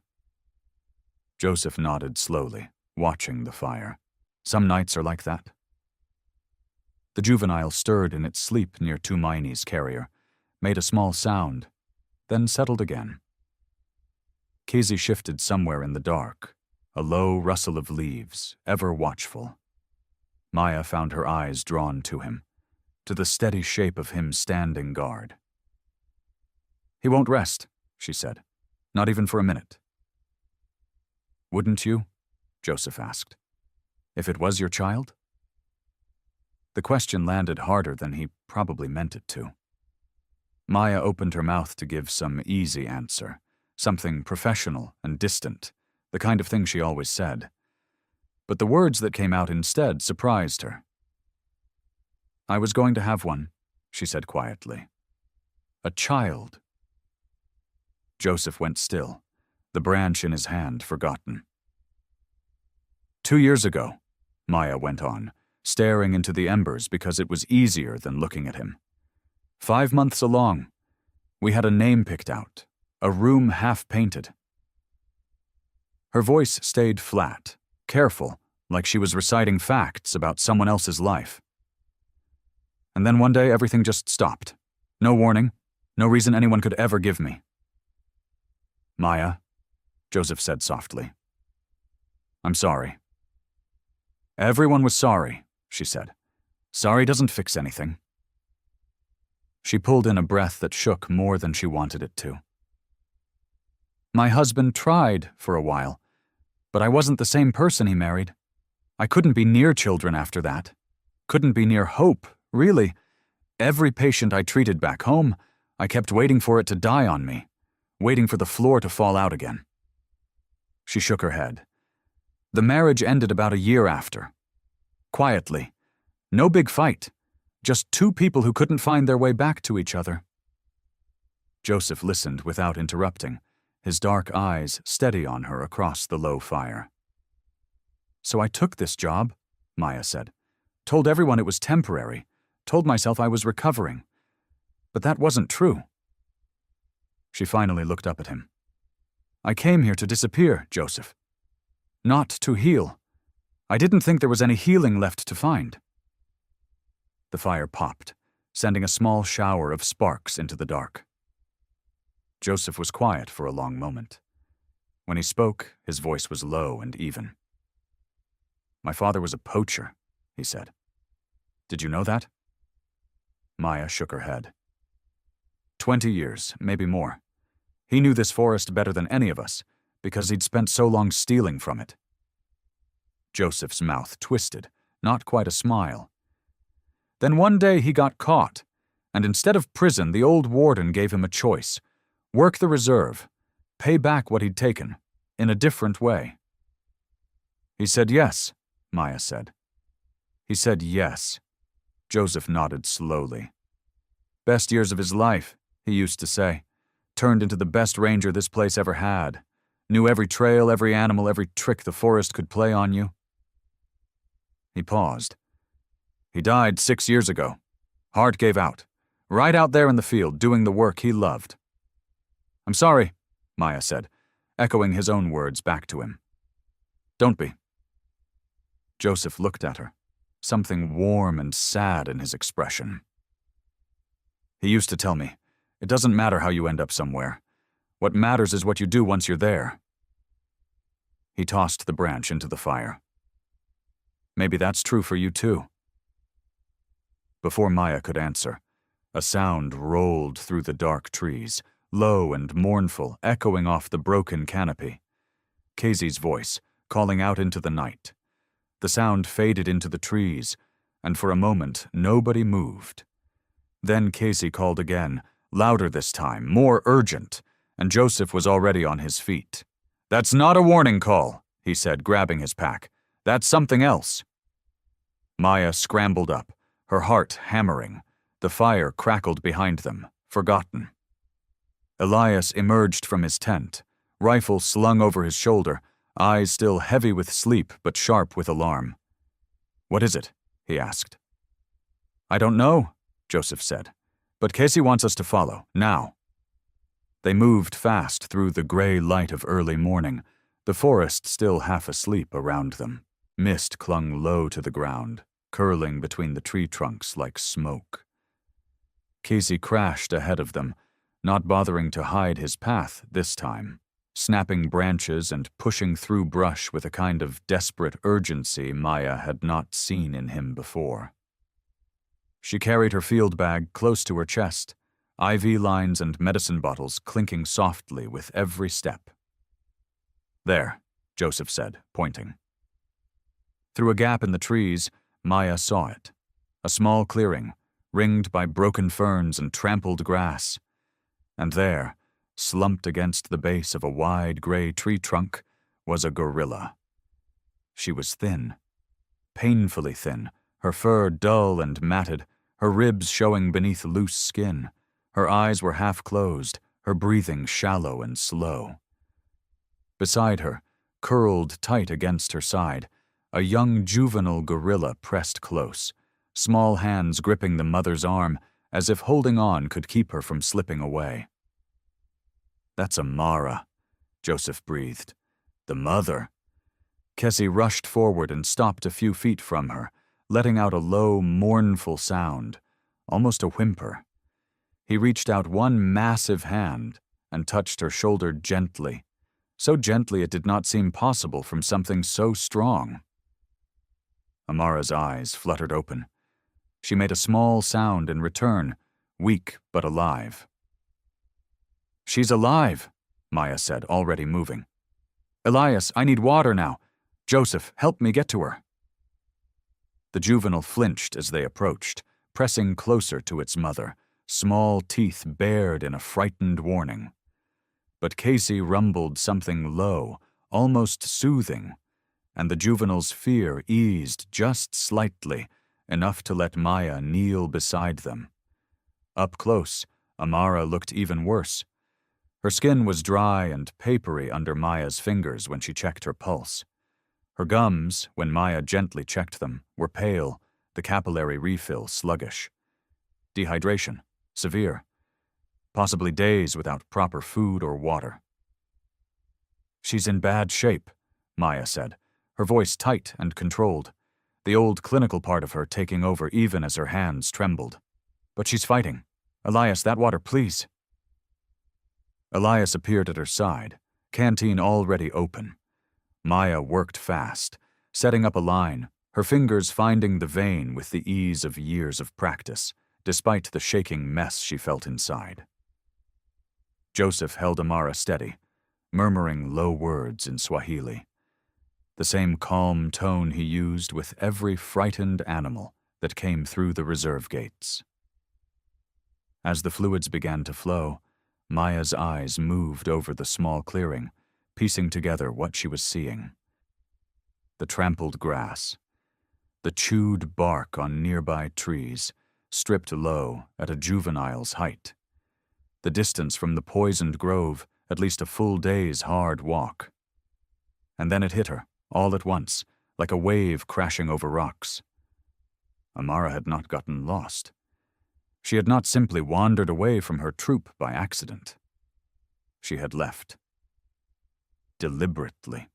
Speaker 1: Joseph nodded slowly, watching the fire. "Some nights are like that." The juvenile stirred in its sleep near Tumaini's carrier, made a small sound, then settled again. Casey shifted somewhere in the dark, a low rustle of leaves, ever watchful. Maya found her eyes drawn to him, to the steady shape of him standing guard. "He won't rest," she said, "not even for a minute." "Wouldn't you?" Joseph asked. "If it was your child?" The question landed harder than he probably meant it to. Maya opened her mouth to give some easy answer, something professional and distant, the kind of thing she always said. But the words that came out instead surprised her. "I was going to have one," she said quietly. "A child." Joseph went still, the branch in his hand forgotten. "2 years ago," Maya went on, staring into the embers because it was easier than looking at him. 5 months along, we had a name picked out, a room half painted. Her voice stayed flat, careful, like she was reciting facts about someone else's life. And then one day everything just stopped. No warning, no reason anyone could ever give me. "Maya," Joseph said softly. "I'm sorry." "Everyone was sorry," she said. "Sorry doesn't fix anything." She pulled in a breath that shook more than she wanted it to. "My husband tried for a while, but I wasn't the same person he married. I couldn't be near children after that. Couldn't be near hope, really. Every patient I treated back home, I kept waiting for it to die on me, waiting for the floor to fall out again." She shook her head. "The marriage ended about a year after. Quietly. No big fight. Just 2 people who couldn't find their way back to each other." Joseph listened without interrupting, his dark eyes steady on her across the low fire. "So I took this job," Maya said. "Told everyone it was temporary. Told myself I was recovering. But that wasn't true." She finally looked up at him. "I came here to disappear, Joseph. Not to heal. I didn't think there was any healing left to find." The fire popped, sending a small shower of sparks into the dark. Joseph was quiet for a long moment. When he spoke, his voice was low and even. "My father was a poacher," he said. "Did you know that?" Maya shook her head. 20 years, maybe more. He knew this forest better than any of us, because he'd spent so long stealing from it. Joseph's mouth twisted, not quite a smile. "Then one day he got caught, and instead of prison, the old warden gave him a choice. Work the reserve, pay back what he'd taken, in a different way." "He said yes," Maya said. "He said yes." Joseph nodded slowly. "Best years of his life," he used to say. "Turned into the best ranger this place ever had. Knew every trail, every animal, every trick the forest could play on you." He paused. "He died 6 years ago. Heart gave out. Right out there in the field, doing the work he loved." "I'm sorry," Maya said, echoing his own words back to him. "Don't be." Joseph looked at her, something warm and sad in his expression. "He used to tell me, it doesn't matter how you end up somewhere. What matters is what you do once you're there." He tossed the branch into the fire. "Maybe that's true for you too." Before Maya could answer, a sound rolled through the dark trees, low and mournful, echoing off the broken canopy. Casey's voice, calling out into the night. The sound faded into the trees, and for a moment nobody moved. Then Casey called again, louder this time, more urgent, and Joseph was already on his feet. "That's not a warning call," he said, grabbing his pack. "That's something else." Maya scrambled up, her heart hammering. The fire crackled behind them, forgotten. Elias emerged from his tent, rifle slung over his shoulder, eyes still heavy with sleep but sharp with alarm. "What is it?" he asked. "I don't know," Joseph said, "but Casey wants us to follow, now." They moved fast through the gray light of early morning, the forest still half asleep around them. Mist clung low to the ground, curling between the tree trunks like smoke. Casey crashed ahead of them, not bothering to hide his path this time, snapping branches and pushing through brush with a kind of desperate urgency Maya had not seen in him before. She carried her field bag close to her chest, IV lines and medicine bottles clinking softly with every step. "There," Joseph said, pointing. Through a gap in the trees, Maya saw it. A small clearing, ringed by broken ferns and trampled grass. And there, slumped against the base of a wide gray tree trunk, was a gorilla. She was thin, painfully thin, her fur dull and matted, her ribs showing beneath loose skin. Her eyes were half closed, her breathing shallow and slow. Beside her, curled tight against her side, a young juvenile gorilla pressed close, small hands gripping the mother's arm as if holding on could keep her from slipping away. "That's Amara," Joseph breathed. "The mother." Kessie rushed forward and stopped a few feet from her, letting out a low, mournful sound, almost a whimper. He reached out one massive hand and touched her shoulder gently, so gently it did not seem possible from something so strong. Amara's eyes fluttered open. She made a small sound in return, weak but alive. "She's alive," Maya said, already moving. "Elias, I need water now. Joseph, help me get to her." The juvenile flinched as they approached, pressing closer to its mother, small teeth bared in a frightened warning. But Casey rumbled something low, almost soothing, and the juvenile's fear eased just slightly, enough to let Maya kneel beside them. Up close, Amara looked even worse. Her skin was dry and papery under Maya's fingers when she checked her pulse. Her gums, when Maya gently checked them, were pale, the capillary refill sluggish. Dehydration, severe. Possibly days without proper food or water. "She's in bad shape," Maya said, her voice tight and controlled, the old clinical part of her taking over even as her hands trembled. "But she's fighting. Elias, that water, please." Elias appeared at her side, canteen already open. Maya worked fast, setting up a line, her fingers finding the vein with the ease of years of practice, despite the shaking mess she felt inside. Joseph held Amara steady, murmuring low words in Swahili, the same calm tone he used with every frightened animal that came through the reserve gates. As the fluids began to flow, Maya's eyes moved over the small clearing, piecing together what she was seeing. The trampled grass, the chewed bark on nearby trees, stripped low at a juvenile's height. The distance from the poisoned grove, at least a full day's hard walk. And then it hit her, all at once, like a wave crashing over rocks. Amara had not gotten lost. She had not simply wandered away from her troop by accident. She had left. Deliberately.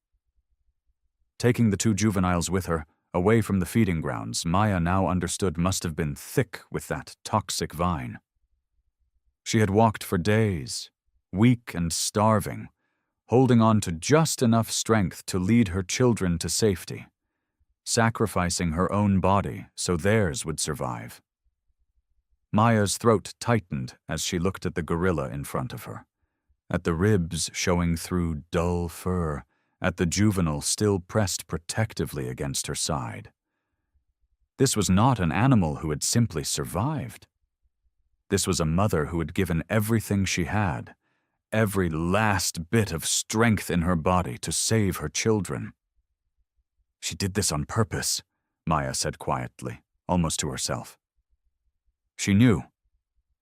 Speaker 1: Taking the two juveniles with her, away from the feeding grounds, Maya now understood must have been thick with that toxic vine. She had walked for days, weak and starving, holding on to just enough strength to lead her children to safety, sacrificing her own body so theirs would survive. Maya's throat tightened as she looked at the gorilla in front of her, at the ribs showing through dull fur, at the juvenile still pressed protectively against her side. This was not an animal who had simply survived. This was a mother who had given everything she had, every last bit of strength in her body to save her children. "She did this on purpose," Maya said quietly, almost to herself. She knew.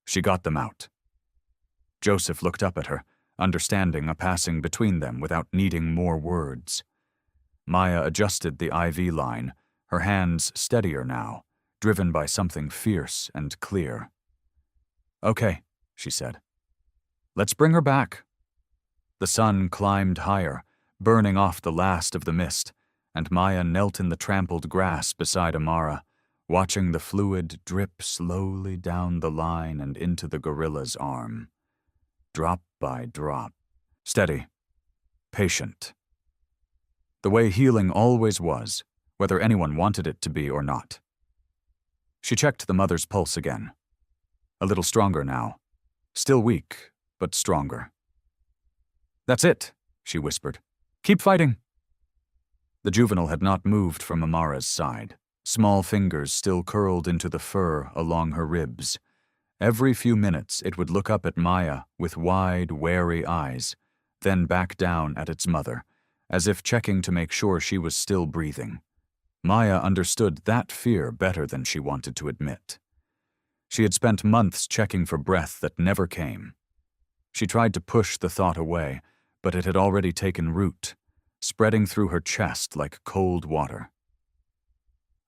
Speaker 1: She got them out. Joseph looked up at her, understanding a passing between them without needing more words. Maya adjusted the IV line, her hands steadier now, driven by something fierce and clear. "Okay," she said. "Let's bring her back." The sun climbed higher, burning off the last of the mist, and Maya knelt in the trampled grass beside Amara, watching the fluid drip slowly down the line and into the gorilla's arm. Drop by drop. Steady. Patient. The way healing always was, whether anyone wanted it to be or not. She checked the mother's pulse again. A little stronger now. Still weak, but stronger. "That's it," she whispered. "Keep fighting." The juvenile had not moved from Amara's side, Small fingers still curled into the fur along her ribs. Every few minutes it would look up at Maya with wide, wary eyes, then back down at its mother, as if checking to make sure she was still breathing. Maya understood that fear better than she wanted to admit. She had spent months checking for breath that never came. She tried to push the thought away, but it had already taken root, spreading through her chest like cold water.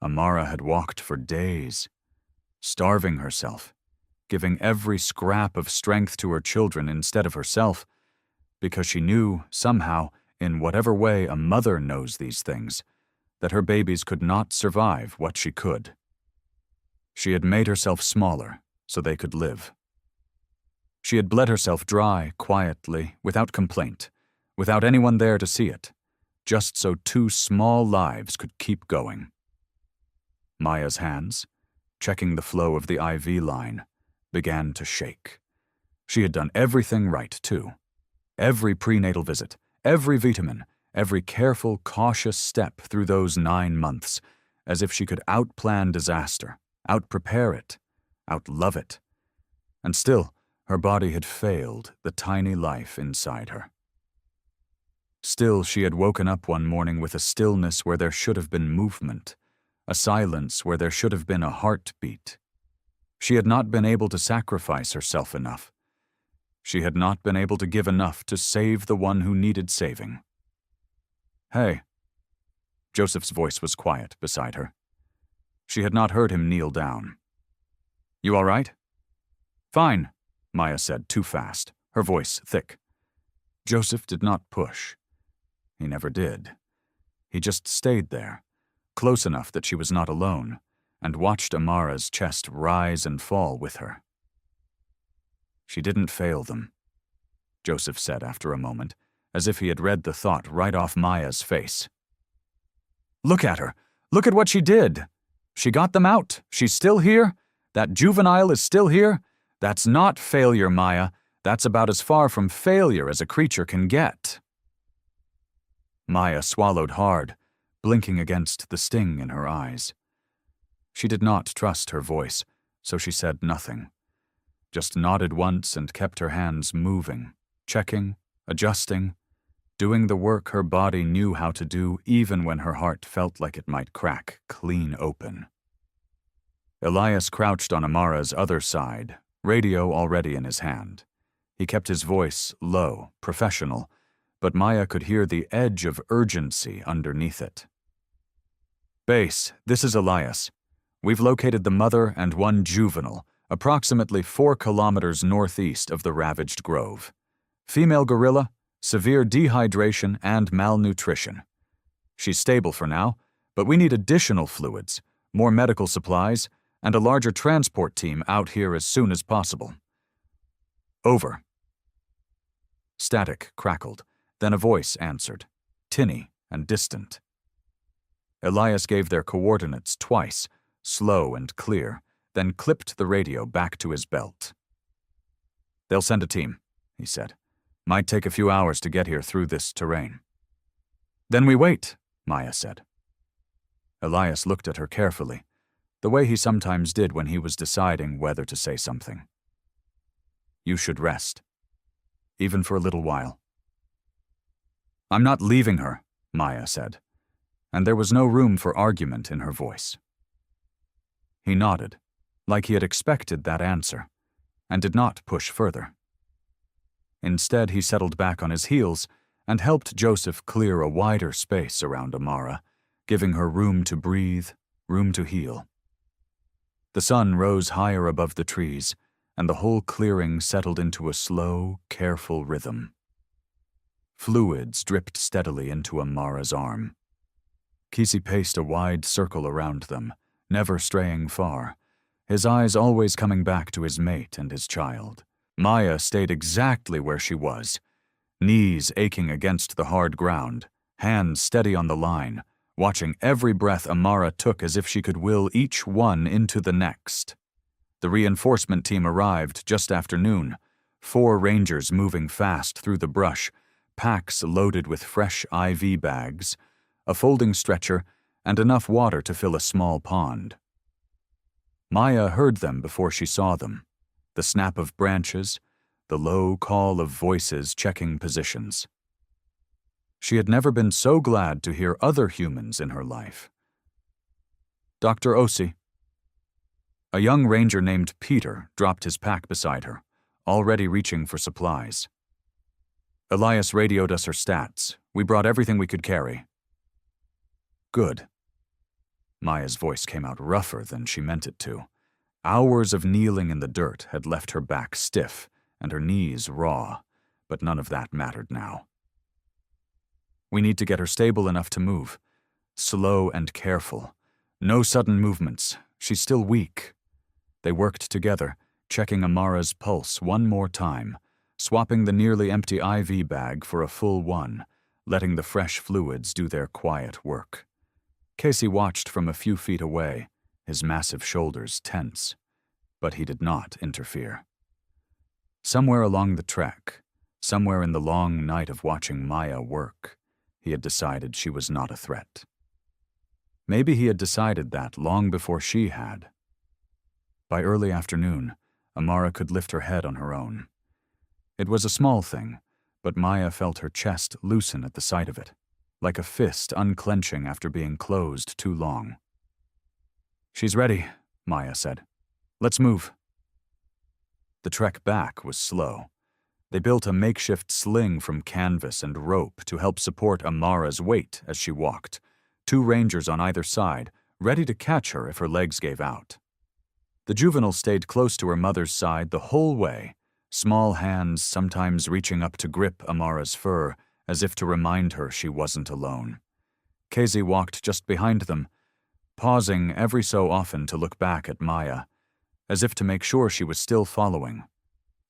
Speaker 1: Amara had walked for days, starving herself, giving every scrap of strength to her children instead of herself, because she knew, somehow, in whatever way a mother knows these things, that her babies could not survive what she could. She had made herself smaller so they could live. She had bled herself dry, quietly, without complaint, without anyone there to see it, just so two small lives could keep going. Maya's hands, checking the flow of the IV line, began to shake. She had done everything right, too. Every prenatal visit, every vitamin, every careful, cautious step through those 9 months, as if she could outplan disaster, outprepare it, outlove it. And still, her body had failed the tiny life inside her. Still, she had woken up one morning with a stillness where there should have been movement, a silence where there should have been a heartbeat. She had not been able to sacrifice herself enough. She had not been able to give enough to save the one who needed saving. "Hey." Joseph's voice was quiet beside her. She had not heard him kneel down. "You all right?" "Fine," Maya said too fast, her voice thick. Joseph did not push. He never did. He just stayed there, close enough that she was not alone, and watched Amara's chest rise and fall with her. "She didn't fail them," Joseph said after a moment, as if he had read the thought right off Maya's face. "Look at her! Look at what she did! She got them out! She's still here! That juvenile is still here! That's not failure, Maya. That's about as far from failure as a creature can get." Maya swallowed hard, blinking against the sting in her eyes. She did not trust her voice, so she said nothing, just nodded once and kept her hands moving, checking, adjusting, doing the work her body knew how to do even when her heart felt like it might crack clean open. Elias crouched on Amara's other side, radio already in his hand. He kept his voice low, professional, but Maya could hear the edge of urgency underneath it. "Base, this is Elias. We've located the mother and one juvenile, approximately 4 kilometers northeast of the ravaged grove. Female gorilla, severe dehydration and malnutrition. She's stable for now, but we need additional fluids, more medical supplies, and a larger transport team out here as soon as possible." "Over." Static crackled, then a voice answered, tinny and distant. Elias gave their coordinates twice, slow and clear, then clipped the radio back to his belt. "They'll send a team," he said. "Might take a few hours to get here through this terrain." "Then we wait," Maya said. Elias looked at her carefully, the way he sometimes did when he was deciding whether to say something. "You should rest, even for a little while." "I'm not leaving her," Maya said, and there was no room for argument in her voice. He nodded, like he had expected that answer, and did not push further. Instead, he settled back on his heels and helped Joseph clear a wider space around Amara, giving her room to breathe, room to heal. The sun rose higher above the trees, and the whole clearing settled into a slow, careful rhythm. Fluids dripped steadily into Amara's arm. Kisi paced a wide circle around them, never straying far, his eyes always coming back to his mate and his child. Maya stayed exactly where she was, knees aching against the hard ground, hands steady on the line, watching every breath Amara took as if she could will each one into the next. The reinforcement team arrived just after noon, 4 rangers moving fast through the brush, packs loaded with fresh IV bags, a folding stretcher, and enough water to fill a small pond. Maya heard them before she saw them, the snap of branches, the low call of voices checking positions. She had never been so glad to hear other humans in her life. Dr. Osi. A young ranger named Peter dropped his pack beside her, already reaching for supplies. Elias radioed us her stats. We brought everything we could carry. Good. Maya's voice came out rougher than she meant it to. Hours of kneeling in the dirt had left her back stiff and her knees raw, but none of that mattered now. We need to get her stable enough to move. Slow and careful. No sudden movements. She's still weak. They worked together, checking Amara's pulse one more time, swapping the nearly empty IV bag for a full one, letting the fresh fluids do their quiet work. Casey watched from a few feet away, his massive shoulders tense, but he did not interfere. Somewhere along the trek, somewhere in the long night of watching Maya work, he had decided she was not a threat. Maybe he had decided that long before she had. By early afternoon, Amara could lift her head on her own. It was a small thing, but Maya felt her chest loosen at the sight of it, like a fist unclenching after being closed too long. "She's ready," Maya said. "Let's move." The trek back was slow. They built a makeshift sling from canvas and rope to help support Amara's weight as she walked, 2 rangers on either side, ready to catch her if her legs gave out. The juvenile stayed close to her mother's side the whole way, small hands sometimes reaching up to grip Amara's fur as if to remind her she wasn't alone. Casey walked just behind them, pausing every so often to look back at Maya, as if to make sure she was still following,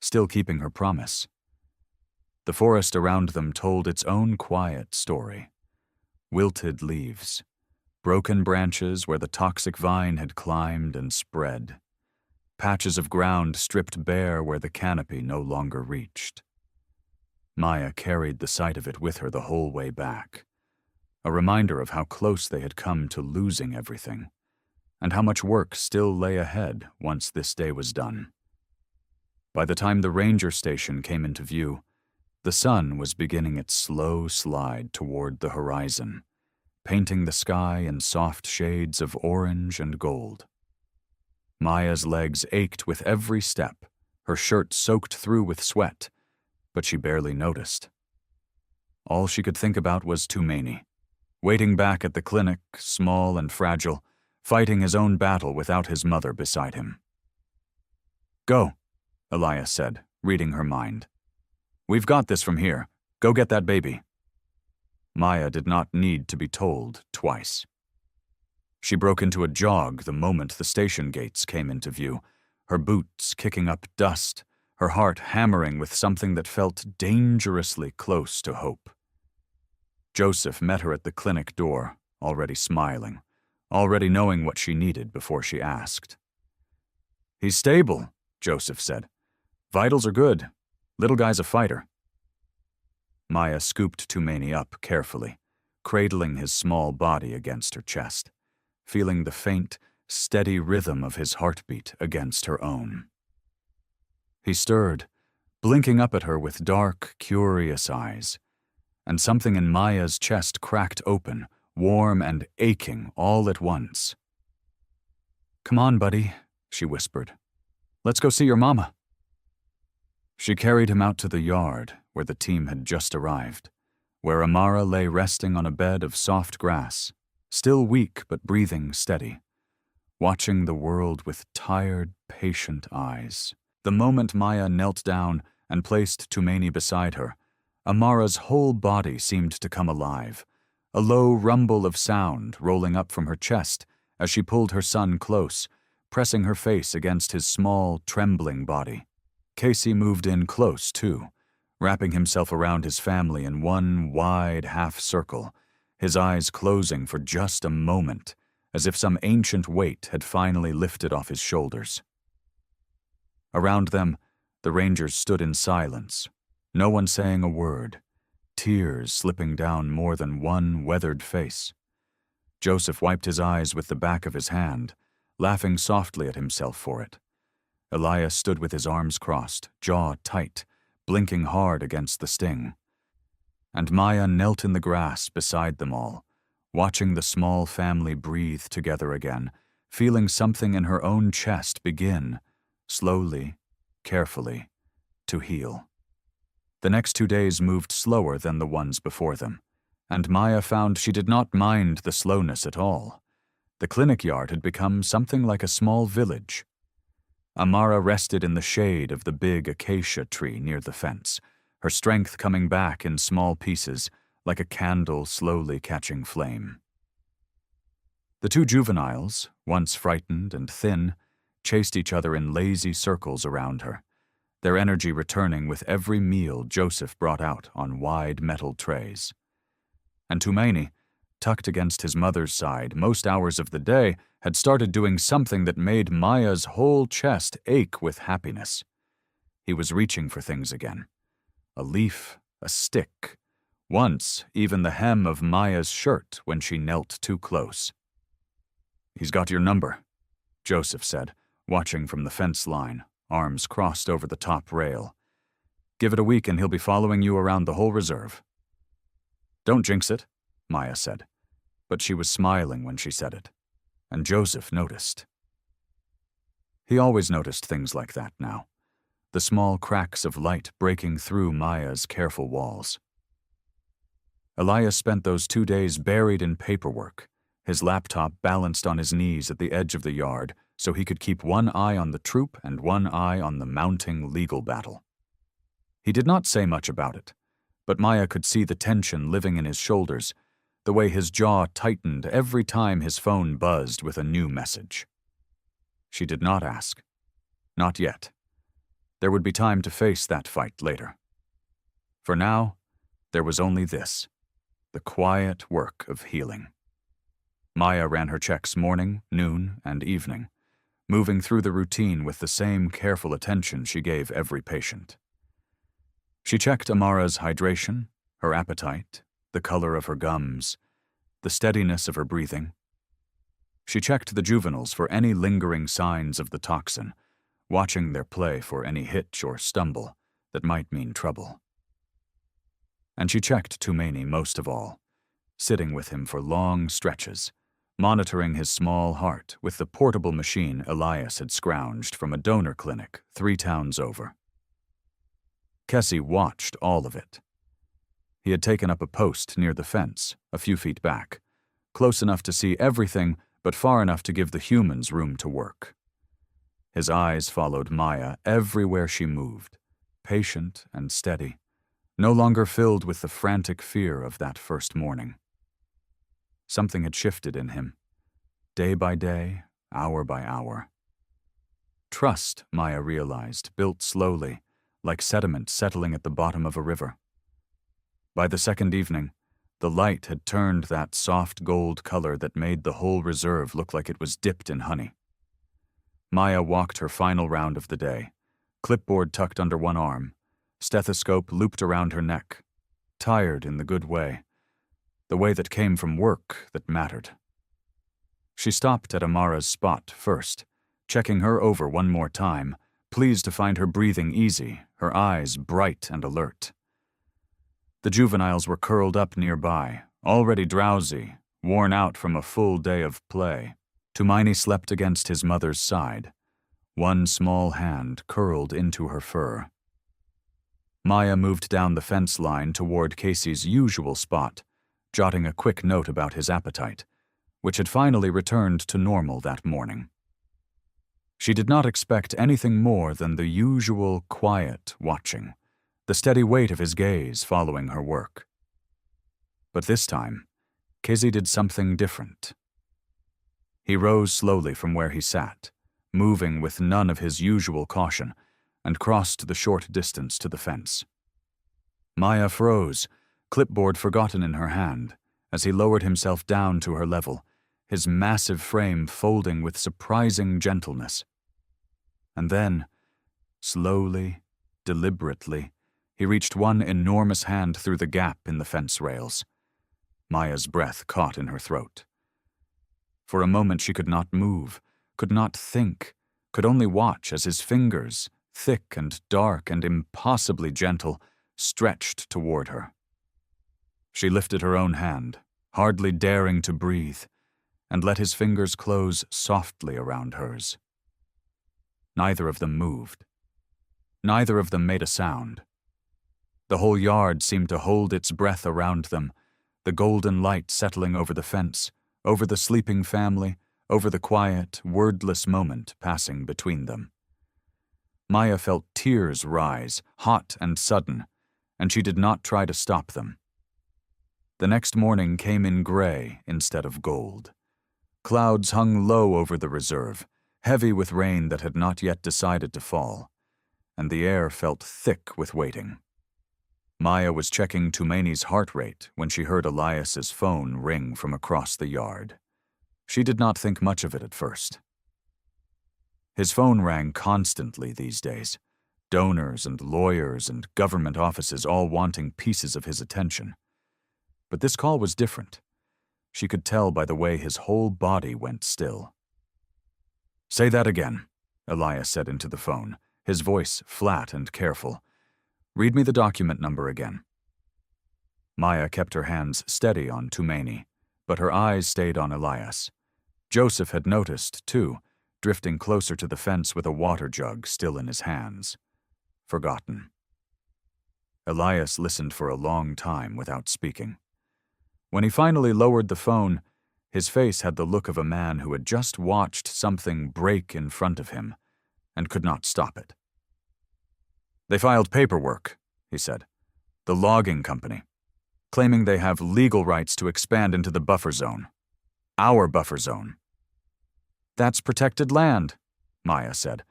Speaker 1: still keeping her promise. The forest around them told its own quiet story. Wilted leaves, broken branches where the toxic vine had climbed and spread, patches of ground stripped bare where the canopy no longer reached. Maya carried the sight of it with her the whole way back, a reminder of how close they had come to losing everything, and how much work still lay ahead once this day was done. By the time the ranger station came into view, the sun was beginning its slow slide toward the horizon, painting the sky in soft shades of orange and gold. Maya's legs ached with every step, her shirt soaked through with sweat, but she barely noticed. All she could think about was Tumaini, waiting back at the clinic, small and fragile, fighting his own battle without his mother beside him. "Go," Elias said, reading her mind. "We've got this from here. Go get that baby." Maya did not need to be told twice. She broke into a jog the moment the station gates came into view, her boots kicking up dust, her heart hammering with something that felt dangerously close to hope. Joseph met her at the clinic door, already smiling, already knowing what she needed before she asked. "He's stable," Joseph said. "Vitals are good. Little guy's a fighter." Maya scooped Tumaini up carefully, cradling his small body against her chest, feeling the faint, steady rhythm of his heartbeat against her own. He stirred, blinking up at her with dark, curious eyes, and something in Maya's chest cracked open, warm and aching all at once. "Come on, buddy," she whispered. "Let's go see your mama." She carried him out to the yard where the team had just arrived, where Amara lay resting on a bed of soft grass, still weak but breathing steady, watching the world with tired, patient eyes. The moment Maya knelt down and placed Tumaini beside her, Amara's whole body seemed to come alive, a low rumble of sound rolling up from her chest as she pulled her son close, pressing her face against his small, trembling body. Casey moved in close, too, wrapping himself around his family in one wide half-circle, his eyes closing for just a moment, as if some ancient weight had finally lifted off his shoulders. Around them, the rangers stood in silence, no one saying a word, tears slipping down more than one weathered face. Joseph wiped his eyes with the back of his hand, laughing softly at himself for it. Elias stood with his arms crossed, jaw tight, blinking hard against the sting. And Maya knelt in the grass beside them all, watching the small family breathe together again, feeling something in her own chest begin, slowly, carefully, to heal. The next 2 days moved slower than the ones before them, and Maya found she did not mind the slowness at all. The clinic yard had become something like a small village. Amara rested in the shade of the big acacia tree near the fence, her strength coming back in small pieces, like a candle slowly catching flame. The 2 juveniles, once frightened and thin, chased each other in lazy circles around her, their energy returning with every meal Joseph brought out on wide metal trays. And Tumaini, tucked against his mother's side most hours of the day, had started doing something that made Maya's whole chest ache with happiness. He was reaching for things again. A leaf, a stick, once even the hem of Maya's shirt when she knelt too close. "He's got your number," Joseph said, watching from the fence line, arms crossed over the top rail. "Give it a week and he'll be following you around the whole reserve." "Don't jinx it," Maya said, but she was smiling when she said it, and Joseph noticed. He always noticed things like that now, the small cracks of light breaking through Maya's careful walls. Elias spent those 2 days buried in paperwork, his laptop balanced on his knees at the edge of the yard so he could keep one eye on the troop and one eye on the mounting legal battle. He did not say much about it, but Maya could see the tension living in his shoulders, the way his jaw tightened every time his phone buzzed with a new message. She did not ask. Not yet. There would be time to face that fight later. For now, there was only this, the quiet work of healing. Maya ran her checks morning, noon, and evening, moving through the routine with the same careful attention she gave every patient. She checked Amara's hydration, her appetite, the color of her gums, the steadiness of her breathing. She checked the juveniles for any lingering signs of the toxin, watching their play for any hitch or stumble that might mean trouble. And she checked Tumaini most of all, sitting with him for long stretches, monitoring his small heart with the portable machine Elias had scrounged from a donor clinic 3 towns over. Kessie watched all of it. He had taken up a post near the fence, a few feet back, close enough to see everything but far enough to give the humans room to work. His eyes followed Maya everywhere she moved, patient and steady, no longer filled with the frantic fear of that first morning. Something had shifted in him, day by day, hour by hour. Trust, Maya realized, built slowly, like sediment settling at the bottom of a river. By the second evening, the light had turned that soft gold color that made the whole reserve look like it was dipped in honey. Maya walked her final round of the day, clipboard tucked under one arm, stethoscope looped around her neck, tired in the good way, the way that came from work that mattered. She stopped at Amara's spot first, checking her over one more time, pleased to find her breathing easy, her eyes bright and alert. The juveniles were curled up nearby, already drowsy, worn out from a full day of play. Tumaini slept against his mother's side, one small hand curled into her fur. Maya moved down the fence line toward Casey's usual spot, jotting a quick note about his appetite, which had finally returned to normal that morning. She did not expect anything more than the usual quiet watching, the steady weight of his gaze following her work. But this time, Casey did something different. He rose slowly from where he sat, moving with none of his usual caution, and crossed the short distance to the fence. Maya froze, clipboard forgotten in her hand, as he lowered himself down to her level, his massive frame folding with surprising gentleness. And then, slowly, deliberately, he reached one enormous hand through the gap in the fence rails. Maya's breath caught in her throat. For a moment she could not move, could not think, could only watch as his fingers, thick and dark and impossibly gentle, stretched toward her. She lifted her own hand, hardly daring to breathe, and let his fingers close softly around hers. Neither of them moved. Neither of them made a sound. The whole yard seemed to hold its breath around them, the golden light settling over the fence, over the sleeping family, over the quiet, wordless moment passing between them. Maya felt tears rise, hot and sudden, and she did not try to stop them. The next morning came in gray instead of gold. Clouds hung low over the reserve, heavy with rain that had not yet decided to fall, and the air felt thick with waiting. Maya was checking Tumaini's heart rate when she heard Elias's phone ring from across the yard. She did not think much of it at first. His phone rang constantly these days, donors and lawyers and government offices all wanting pieces of his attention. But this call was different. She could tell by the way his whole body went still. "Say that again," Elias said into the phone, his voice flat and careful. "Read me the document number again." Maya kept her hands steady on Tumaini, but her eyes stayed on Elias. Joseph had noticed, too, drifting closer to the fence with a water jug still in his hands. Forgotten. Elias listened for a long time without speaking. When he finally lowered the phone, his face had the look of a man who had just watched something break in front of him and could not stop it. "They filed paperwork," he said. "The logging company, claiming they have legal rights to expand into the buffer zone. Our buffer zone." "That's protected land," Maya said.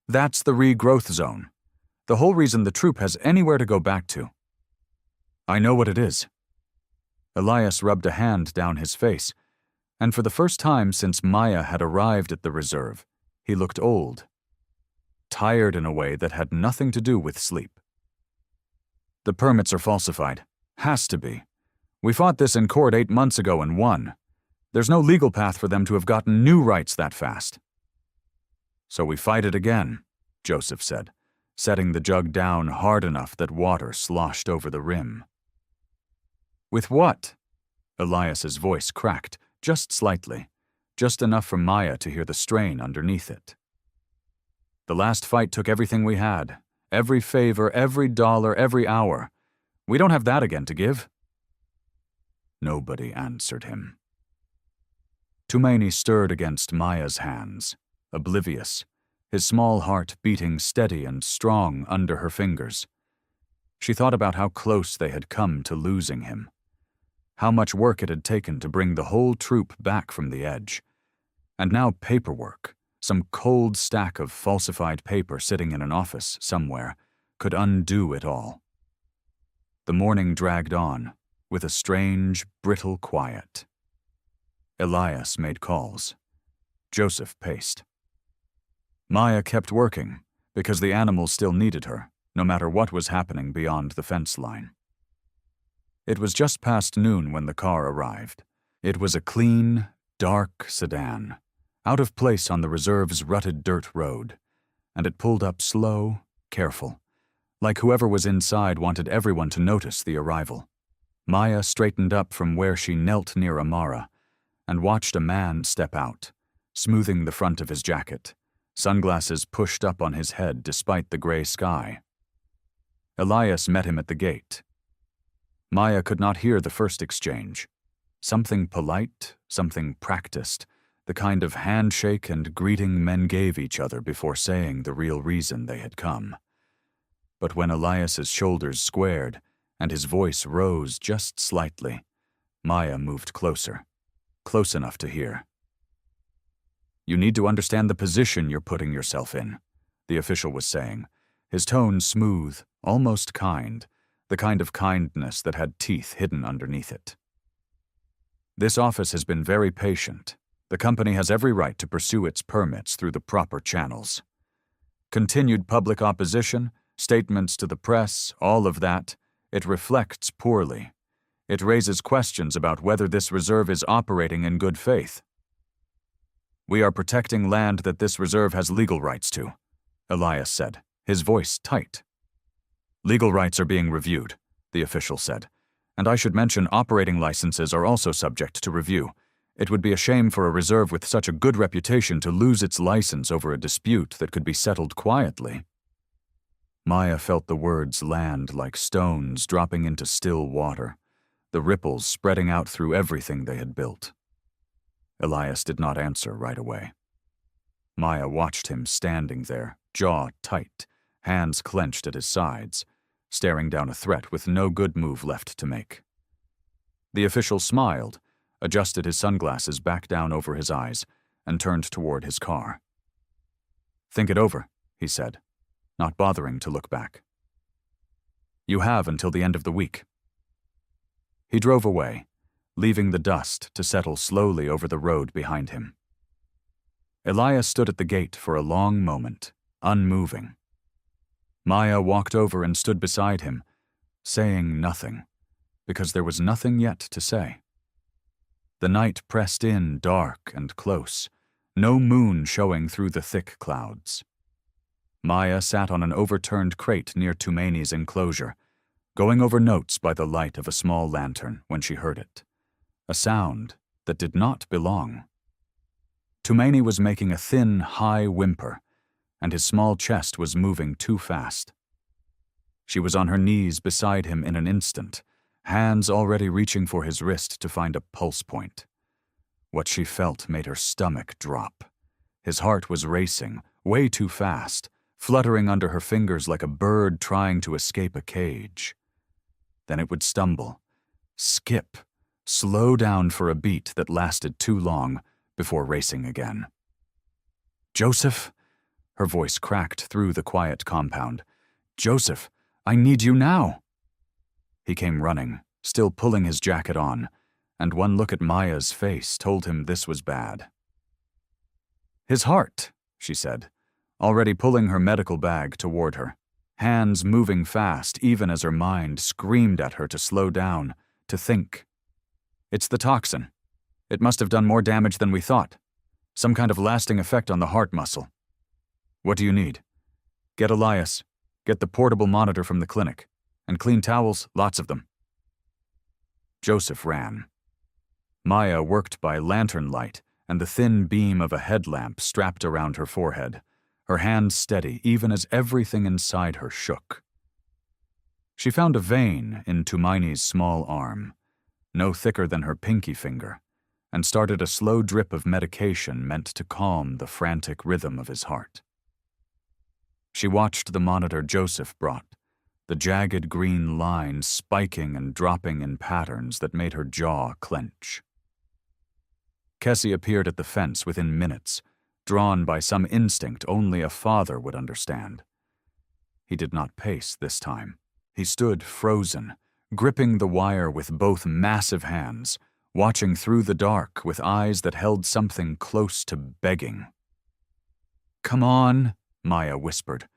Speaker 1: "That's the regrowth zone. The whole reason the troop has anywhere to go back to." "I know what it is." Elias rubbed a hand down his face, and for the first time since Maya had arrived at the reserve, he looked old. Tired in a way that had nothing to do with sleep. "The permits are falsified. Has to be. We fought this in court 8 months ago and won. There's no legal path for them to have gotten new rights that fast." "So we fight it again," Joseph said, setting the jug down hard enough that water sloshed over the rim. "With what?" Elias's voice cracked, just slightly, just enough for Maya to hear the strain underneath it. "The last fight took everything we had, every favor, every dollar, every hour. We don't have that again to give." Nobody answered him. Tumaini stirred against Maya's hands, oblivious, his small heart beating steady and strong under her fingers. She thought about how close they had come to losing him, how much work it had taken to bring the whole troop back from the edge, and now paperwork, some cold stack of falsified paper sitting in an office somewhere, could undo it all. The morning dragged on, with a strange, brittle quiet. Elias made calls. Joseph paced. Maya kept working, because the animals still needed her, no matter what was happening beyond the fence line. It was just past noon when the car arrived. It was a clean, dark sedan, out of place on the reserve's rutted dirt road, and it pulled up slow, careful, like whoever was inside wanted everyone to notice the arrival. Maya straightened up from where she knelt near Amara and watched a man step out, smoothing the front of his jacket, sunglasses pushed up on his head despite the gray sky. Elias met him at the gate. Maya could not hear the first exchange. Something polite, something practiced, the kind of handshake and greeting men gave each other before saying the real reason they had come. But when Elias's shoulders squared and his voice rose just slightly, Maya moved closer, close enough to hear. "You need to understand the position you're putting yourself in," the official was saying, his tone smooth, almost kind, the kind of kindness that had teeth hidden underneath it. "This office has been very patient. The company has every right to pursue its permits through the proper channels. Continued public opposition, statements to the press, all of that, it reflects poorly. It raises questions about whether this reserve is operating in good faith." We are protecting land that this reserve has legal rights to, Elias said, his voice tight. Legal rights are being reviewed, the official said, and I should mention operating licenses are also subject to review. It would be a shame for a reserve with such a good reputation to lose its license over a dispute that could be settled quietly. Maya felt the words land like stones dropping into still water, the ripples spreading out through everything they had built. Elias did not answer right away. Maya watched him standing there, jaw tight, hands clenched at his sides, staring down a threat with no good move left to make. The official smiled, adjusted his sunglasses back down over his eyes, and turned toward his car. Think it over, he said, not bothering to look back. You have until the end of the week. He drove away, leaving the dust to settle slowly over the road behind him. Elias stood at the gate for a long moment, unmoving. Maya walked over and stood beside him, saying nothing, because there was nothing yet to say. The night pressed in dark and close, no moon showing through the thick clouds. Maya sat on an overturned crate near Tumani's enclosure, going over notes by the light of a small lantern when she heard it. A sound that did not belong. Tumani was making a thin, high whimper, and his small chest was moving too fast. She was on her knees beside him in an instant, hands already reaching for his wrist to find a pulse point. What she felt made her stomach drop. His heart was racing, way too fast, fluttering under her fingers like a bird trying to escape a cage. Then it would stumble, skip, slow down for a beat that lasted too long before racing again. Joseph? Her voice cracked through the quiet compound. Joseph, I need you now. He came running, still pulling his jacket on, and one look at Maya's face told him this was bad. His heart, she said, already pulling her medical bag toward her, hands moving fast even as her mind screamed at her to slow down, to think. It's the toxin. It must have done more damage than we thought. Some kind of lasting effect on the heart muscle. What do you need? Get Elias. Get the portable monitor from the clinic. And clean towels, lots of them. Joseph ran. Maya worked by lantern light and the thin beam of a headlamp strapped around her forehead, her hands steady even as everything inside her shook. She found a vein in Tumani's small arm, no thicker than her pinky finger, and started a slow drip of medication meant to calm the frantic rhythm of his heart. She watched the monitor Joseph brought, the jagged green lines spiking and dropping in patterns that made her jaw clench. Kessie appeared at the fence within minutes, drawn by some instinct only a father would understand. He did not pace this time. He stood frozen, gripping the wire with both massive hands, watching through the dark with eyes that held something close to begging. Come on, Maya whispered,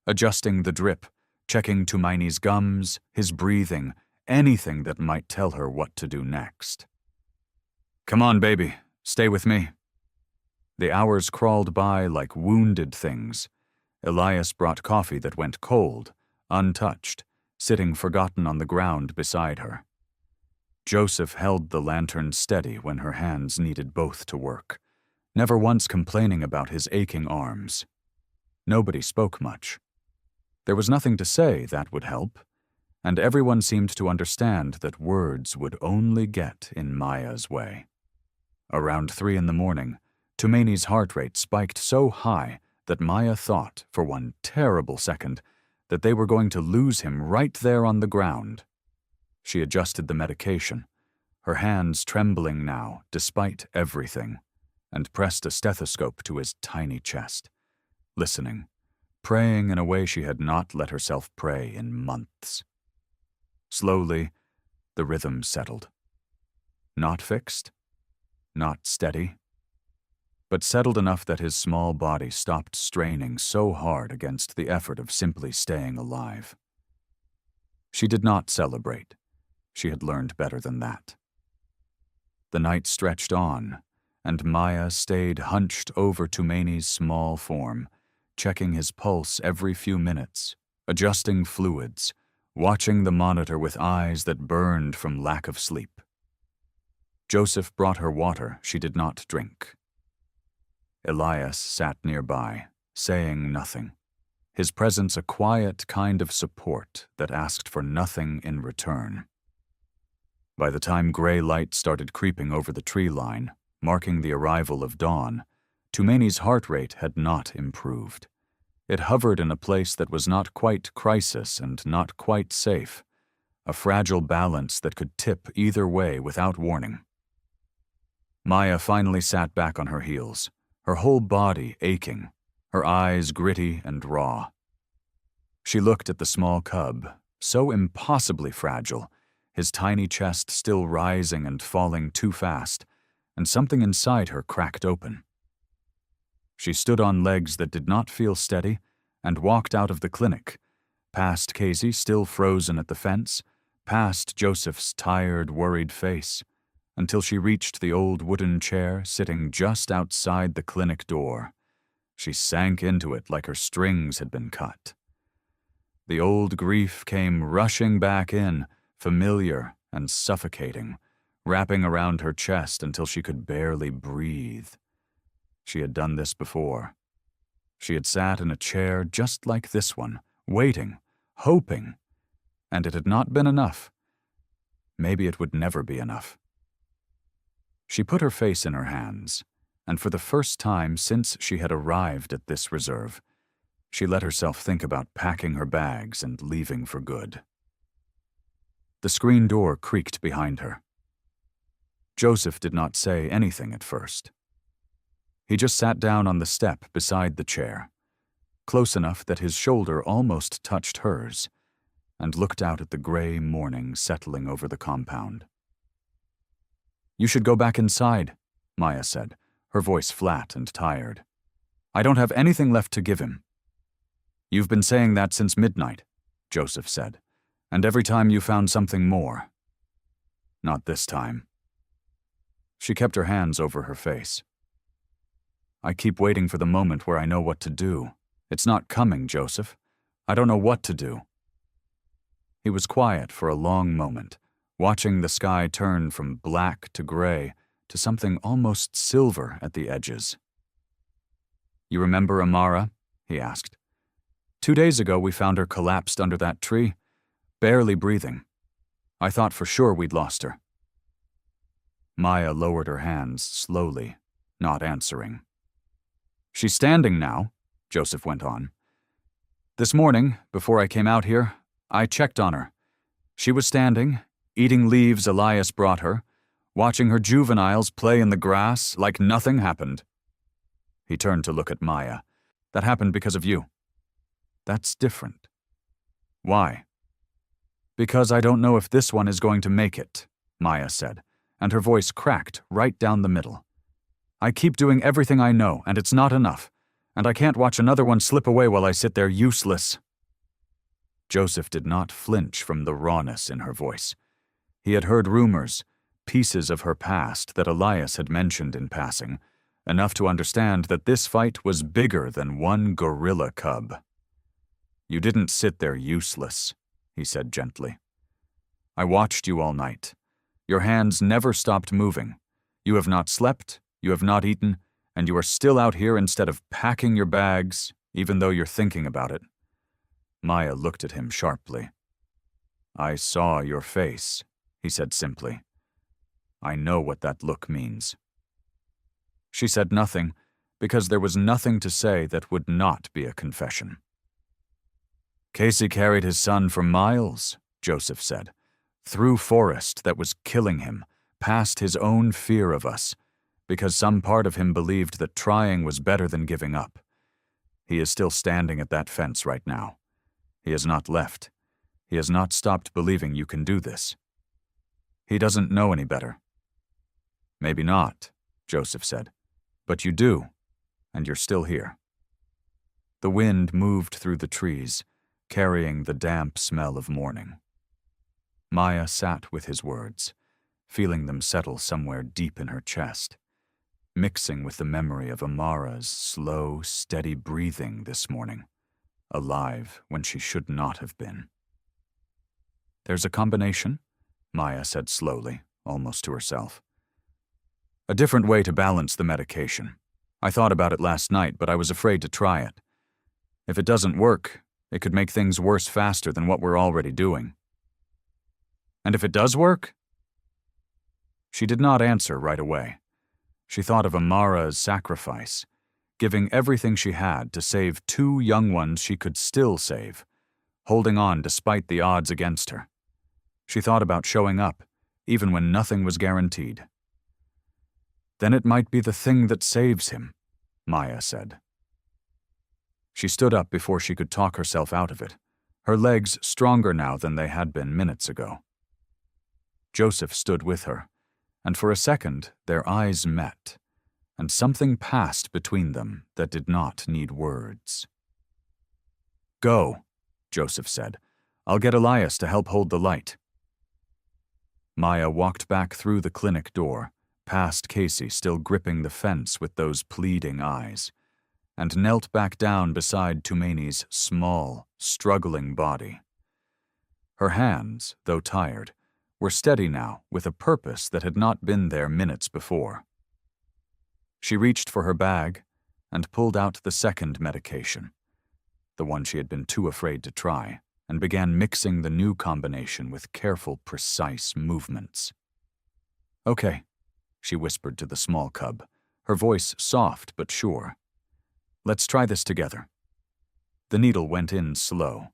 Speaker 1: adjusting the drip, checking Tumani's gums, his breathing, anything that might tell her what to do next. Come on, baby, stay with me. The hours crawled by like wounded things. Elias brought coffee that went cold, untouched, sitting forgotten on the ground beside her. Joseph held the lantern steady when her hands needed both to work, never once complaining about his aching arms. Nobody spoke much. There was nothing to say that would help, and everyone seemed to understand that words would only get in Maya's way. Around 3 a.m, Tumani's heart rate spiked so high that Maya thought, for one terrible second, that they were going to lose him right there on the ground. She adjusted the medication, her hands trembling now despite everything, and pressed a stethoscope to his tiny chest, listening, praying in a way she had not let herself pray in months. Slowly, the rhythm settled. Not fixed, not steady, but settled enough that his small body stopped straining so hard against the effort of simply staying alive. She did not celebrate. She had learned better than that. The night stretched on, and Maya stayed hunched over Tumeni's small form, checking his pulse every few minutes, adjusting fluids, watching the monitor with eyes that burned from lack of sleep. Joseph brought her water she did not drink. Elias sat nearby, saying nothing, his presence a quiet kind of support that asked for nothing in return. By the time gray light started creeping over the tree line, marking the arrival of dawn, Tumeni's heart rate had not improved. It hovered in a place that was not quite crisis and not quite safe, a fragile balance that could tip either way without warning. Maya finally sat back on her heels, her whole body aching, her eyes gritty and raw. She looked at the small cub, so impossibly fragile, his tiny chest still rising and falling too fast, and something inside her cracked open. She stood on legs that did not feel steady and walked out of the clinic, past Casey still frozen at the fence, past Joseph's tired, worried face, until she reached the old wooden chair sitting just outside the clinic door. She sank into it like her strings had been cut. The old grief came rushing back in, familiar and suffocating, wrapping around her chest until she could barely breathe. She had done this before. She had sat in a chair just like this one, waiting, hoping, and it had not been enough. Maybe it would never be enough. She put her face in her hands, and for the first time since she had arrived at this reserve, she let herself think about packing her bags and leaving for good. The screen door creaked behind her. Joseph did not say anything at first. He just sat down on the step beside the chair, close enough that his shoulder almost touched hers, and looked out at the gray morning settling over the compound. "You should go back inside," Maya said, her voice flat and tired. "I don't have anything left to give him." "You've been saying that since midnight," Joseph said, "and every time you found something more." "Not this time." She kept her hands over her face. "I keep waiting for the moment where I know what to do. It's not coming, Joseph. I don't know what to do." He was quiet for a long moment, watching the sky turn from black to gray to something almost silver at the edges. "You remember Amara?" he asked. "2 days ago we found her collapsed under that tree, barely breathing. I thought for sure we'd lost her." Maya lowered her hands slowly, not answering. "She's standing now," Joseph went on. "This morning, before I came out here, I checked on her. She was standing, eating leaves Elias brought her, watching her juveniles play in the grass like nothing happened." He turned to look at Maya. "That happened because of you." "That's different." "Why?" "Because I don't know if this one is going to make it," Maya said, and her voice cracked right down the middle. "I keep doing everything I know, and it's not enough, and I can't watch another one slip away while I sit there useless." Joseph did not flinch from the rawness in her voice. He had heard rumors, pieces of her past that Elias had mentioned in passing, enough to understand that this fight was bigger than one gorilla cub. "You didn't sit there useless," he said gently. "I watched you all night. Your hands never stopped moving. You have not slept, you have not eaten, and you are still out here instead of packing your bags, even though you're thinking about it." Maya looked at him sharply. "I saw your face," he said simply. "I know what that look means." She said nothing, because there was nothing to say that would not be a confession. "Casey carried his son for miles," Joseph said, "through forest that was killing him, past his own fear of us, because some part of him believed that trying was better than giving up. He is still standing at that fence right now. He has not left. He has not stopped believing you can do this. He doesn't know any better." "Maybe not," Joseph said, "but you do, and you're still here." The wind moved through the trees, carrying the damp smell of morning. Maya sat with his words, feeling them settle somewhere deep in her chest. mixing with the memory of Amara's slow, steady breathing this morning, alive when she should not have been. "There's a combination," Maya said slowly, almost to herself. "A different way to balance the medication. I thought about it last night, but I was afraid to try it. If it doesn't work, it could make things worse faster than what we're already doing." "And if it does work?" She did not answer right away. She thought of Amara's sacrifice, giving everything she had to save 2 young ones she could still save, holding on despite the odds against her. She thought about showing up, even when nothing was guaranteed. "Then it might be the thing that saves him," Maya said. She stood up before she could talk herself out of it, her legs stronger now than they had been minutes ago. Joseph stood with her, and for a second their eyes met, and something passed between them that did not need words. "Go," Joseph said. "I'll get Elias to help hold the light." Maya walked back through the clinic door, past Casey still gripping the fence with those pleading eyes, and knelt back down beside Tumeni's small, struggling body. Her hands, though tired, were steady now with a purpose that had not been there minutes before. She reached for her bag and pulled out the second medication, the one she had been too afraid to try, and began mixing the new combination with careful, precise movements. "Okay," she whispered to the small cub, her voice soft but sure. "Let's try this together." The needle went in slow.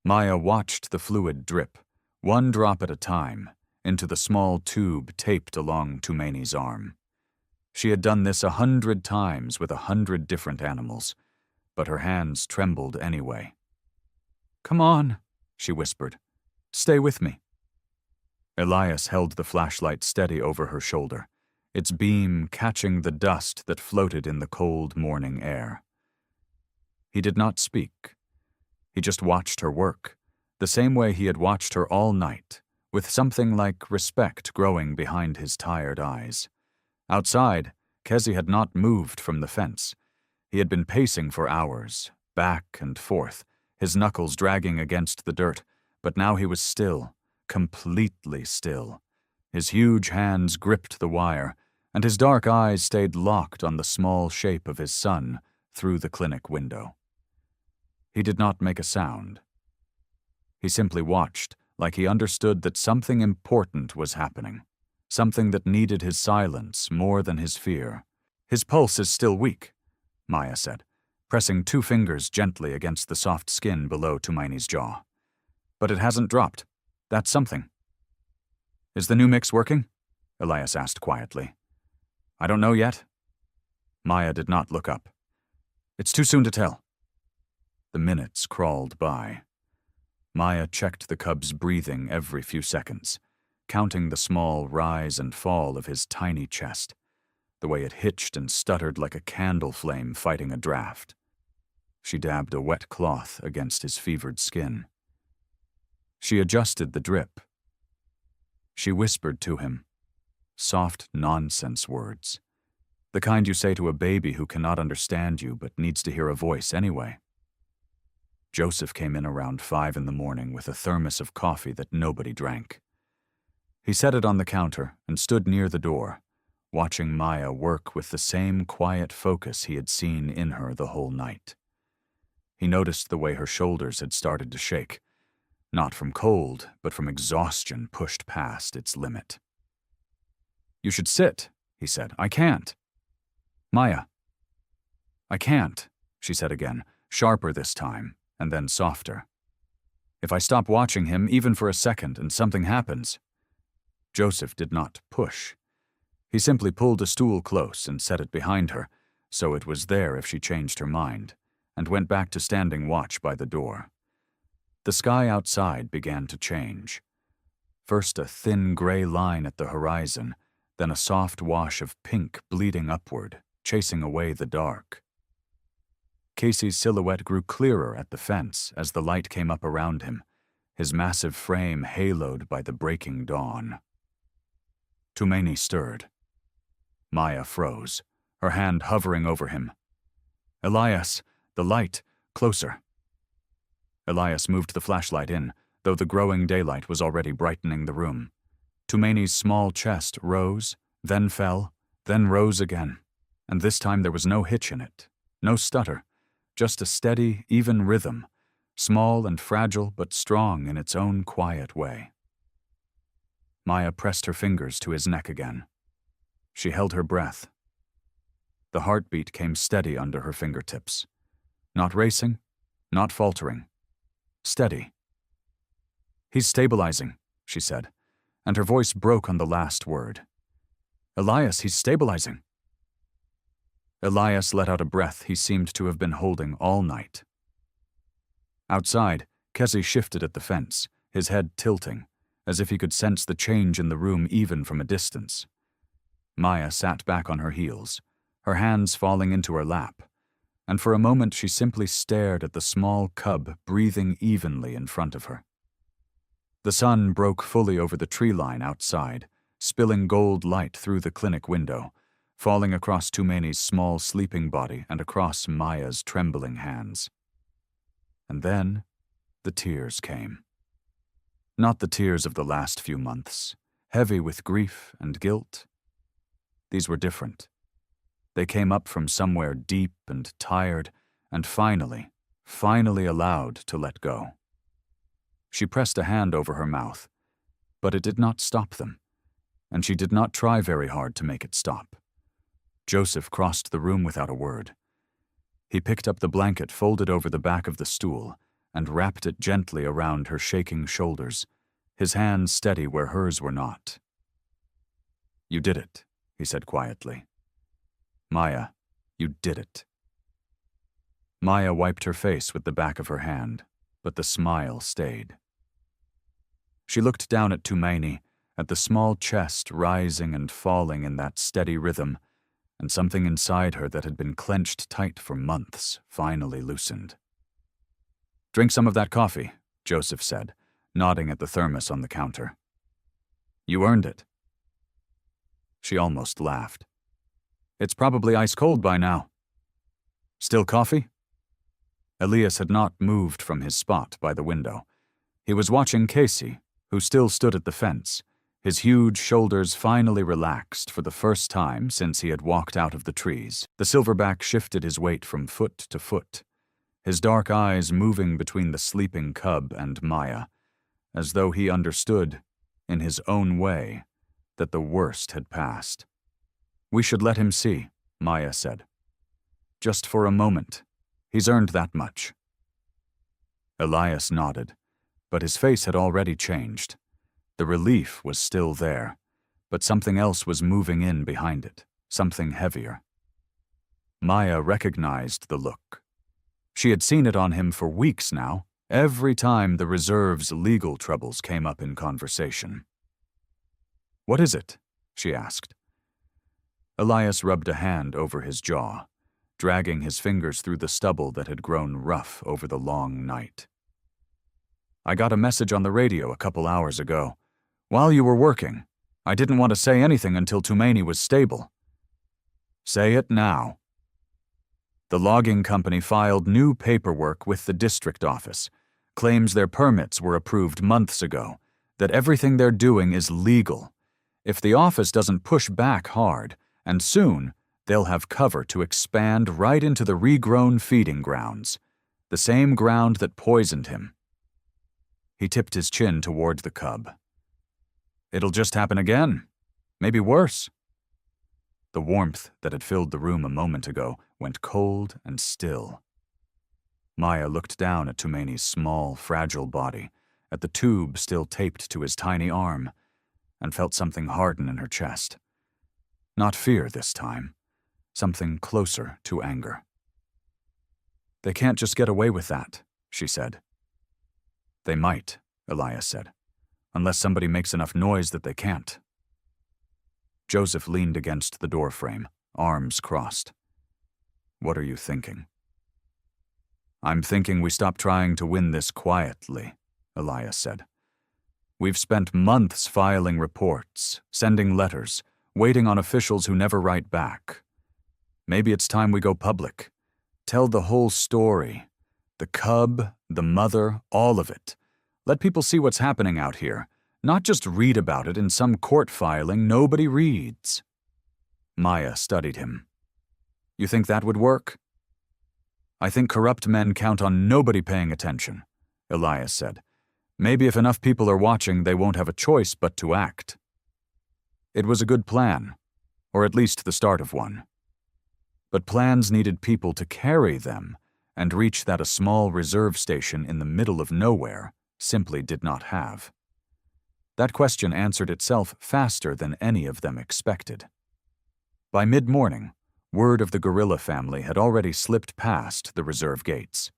Speaker 1: Maya watched the fluid drip, 1 drop at a time, into the small tube taped along Tumeni's arm. She had done this 100 times with 100 different animals, but her hands trembled anyway. "Come on," she whispered. "Stay with me." Elias held the flashlight steady over her shoulder, its beam catching the dust that floated in the cold morning air. He did not speak. He just watched her work, the same way he had watched her all night, with something like respect growing behind his tired eyes. Outside, Kezi had not moved from the fence. He had been pacing for hours, back and forth, his knuckles dragging against the dirt, but now he was still, completely still. His huge hands gripped the wire, and his dark eyes stayed locked on the small shape of his son through the clinic window. He did not make a sound. He simply watched, like he understood that something important was happening, something that needed his silence more than his fear. "His pulse is still weak," Maya said, pressing 2 fingers gently against the soft skin below Tumeni's jaw. "But it hasn't dropped. That's something." "Is the new mix working?" Elias asked quietly. "I don't know yet." Maya did not look up. "It's too soon to tell." The minutes crawled by. Maya checked the cub's breathing every few seconds, counting the small rise and fall of his tiny chest, the way it hitched and stuttered like a candle flame fighting a draft. She dabbed a wet cloth against his fevered skin. She adjusted the drip. She whispered to him, soft nonsense words, the kind you say to a baby who cannot understand you but needs to hear a voice anyway. Joseph came in around 5 in the morning with a thermos of coffee that nobody drank. He set it on the counter and stood near the door, watching Maya work with the same quiet focus he had seen in her the whole night. He noticed the way her shoulders had started to shake, not from cold, but from exhaustion pushed past its limit. "You should sit," he said. "I can't." "Maya." "I can't," she said again, sharper this time, and then softer. "If I stop watching him, even for a second, and something happens." Joseph did not push. He simply pulled a stool close and set it behind her, so it was there if she changed her mind, and went back to standing watch by the door. The sky outside began to change. First a thin gray line at the horizon, then a soft wash of pink bleeding upward, chasing away the dark. Casey's silhouette grew clearer at the fence as the light came up around him, his massive frame haloed by the breaking dawn. Tumeni stirred. Maya froze, her hand hovering over him. Elias, the light, closer. Elias moved the flashlight in, though the growing daylight was already brightening the room. Tumaini's small chest rose, then fell, then rose again, and this time there was no hitch in it, no stutter, just a steady, even rhythm, small and fragile but strong in its own quiet way. Maya pressed her fingers to his neck again. She held her breath. The heartbeat came steady under her fingertips. Not racing, not faltering. Steady. "He's stabilizing," she said, and her voice broke on the last word. "Elias, he's stabilizing." Elias let out a breath he seemed to have been holding all night. Outside, Kesey shifted at the fence, his head tilting, as if he could sense the change in the room even from a distance. Maya sat back on her heels, her hands falling into her lap, and for a moment she simply stared at the small cub breathing evenly in front of her. The sun broke fully over the tree line outside, spilling gold light through the clinic window, falling across Tumaini's small sleeping body and across Maya's trembling hands. And then the tears came. Not the tears of the last few months, heavy with grief and guilt. These were different. They came up from somewhere deep and tired, and finally allowed to let go. She pressed a hand over her mouth, but it did not stop them, and she did not try very hard to make it stop. Joseph crossed the room without a word. He picked up the blanket folded over the back of the stool and wrapped it gently around her shaking shoulders, his hands steady where hers were not. "You did it," he said quietly. "Maya, you did it." Maya wiped her face with the back of her hand, but the smile stayed. She looked down at Tumaini, at the small chest rising and falling in that steady rhythm, and something inside her that had been clenched tight for months finally loosened. "Drink some of that coffee," Joseph said, nodding at the thermos on the counter. "You earned it." She almost laughed. "It's probably ice cold by now." "Still coffee?" Elias had not moved from his spot by the window. He was watching Kesey, who still stood at the fence, his huge shoulders finally relaxed for the first time since he had walked out of the trees. The silverback shifted his weight from foot to foot, his dark eyes moving between the sleeping cub and Maya, as though he understood, in his own way, that the worst had passed. "We should let him see," Maya said. "Just for a moment. He's earned that much." Elias nodded, but his face had already changed. The relief was still there, but something else was moving in behind it, something heavier. Maya recognized the look. She had seen it on him for weeks now, every time the reserve's legal troubles came up in conversation. "What is it?" she asked. Elias rubbed a hand over his jaw, dragging his fingers through the stubble that had grown rough over the long night. "I got a message on the radio a couple hours ago. While you were working, I didn't want to say anything until Tumaini was stable." "Say it now." "The logging company filed new paperwork with the district office, claims their permits were approved months ago, that everything they're doing is legal. If the office doesn't push back hard, and soon, they'll have cover to expand right into the regrown feeding grounds, the same ground that poisoned him." He tipped his chin toward the cub. "It'll just happen again. Maybe worse." The warmth that had filled the room a moment ago went cold and still. Maya looked down at Tumaini's small, fragile body, at the tube still taped to his tiny arm, and felt something harden in her chest. Not fear this time, something closer to anger. "They can't just get away with that," she said. "They might," Elias said, "unless somebody makes enough noise that they can't." Joseph leaned against the doorframe, arms crossed. "What are you thinking?" "I'm thinking we stop trying to win this quietly," Elias said. "We've spent months filing reports, sending letters, waiting on officials who never write back. Maybe it's time we go public. Tell the whole story. The cub, the mother, all of it. Let people see what's happening out here, not just read about it in some court filing nobody reads. Maya studied him. You think that would work? I think corrupt men count on nobody paying attention, Elias said. Maybe if enough people are watching, they won't have a choice but to act. It was a good plan, or at least the start of one. But plans needed people to carry them, and reach that a small reserve station in the middle of nowhere simply did not have. That question answered itself faster than any of them expected. By mid-morning, word of the guerrilla family had already slipped past the reserve gates.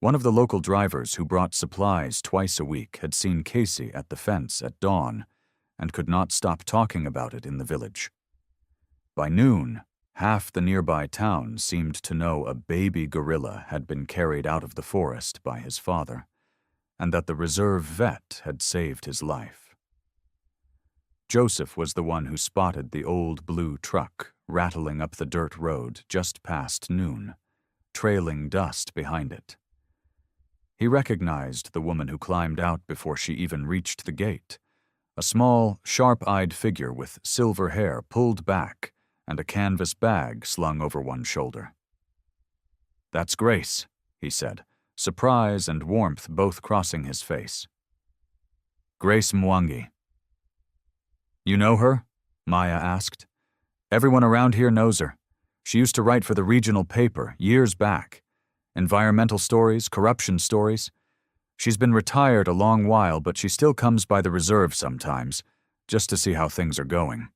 Speaker 1: One of the local drivers who brought supplies twice a week had seen Casey at the fence at dawn and could not stop talking about it in the village. By noon, half the nearby town seemed to know a baby gorilla had been carried out of the forest by his father, and that the reserve vet had saved his life. Joseph was the one who spotted the old blue truck rattling up the dirt road just past noon, trailing dust behind it. He recognized the woman who climbed out before she even reached the gate, a small, sharp-eyed figure with silver hair pulled back and a canvas bag slung over one shoulder. "That's Grace," he said, surprise and warmth both crossing his face. "Grace Mwangi." "You know her?" Maya asked. "Everyone around here knows her. She used to write for the regional paper years back. Environmental stories, corruption stories. She's been retired a long while, but she still comes by the reserve sometimes, just to see how things are going."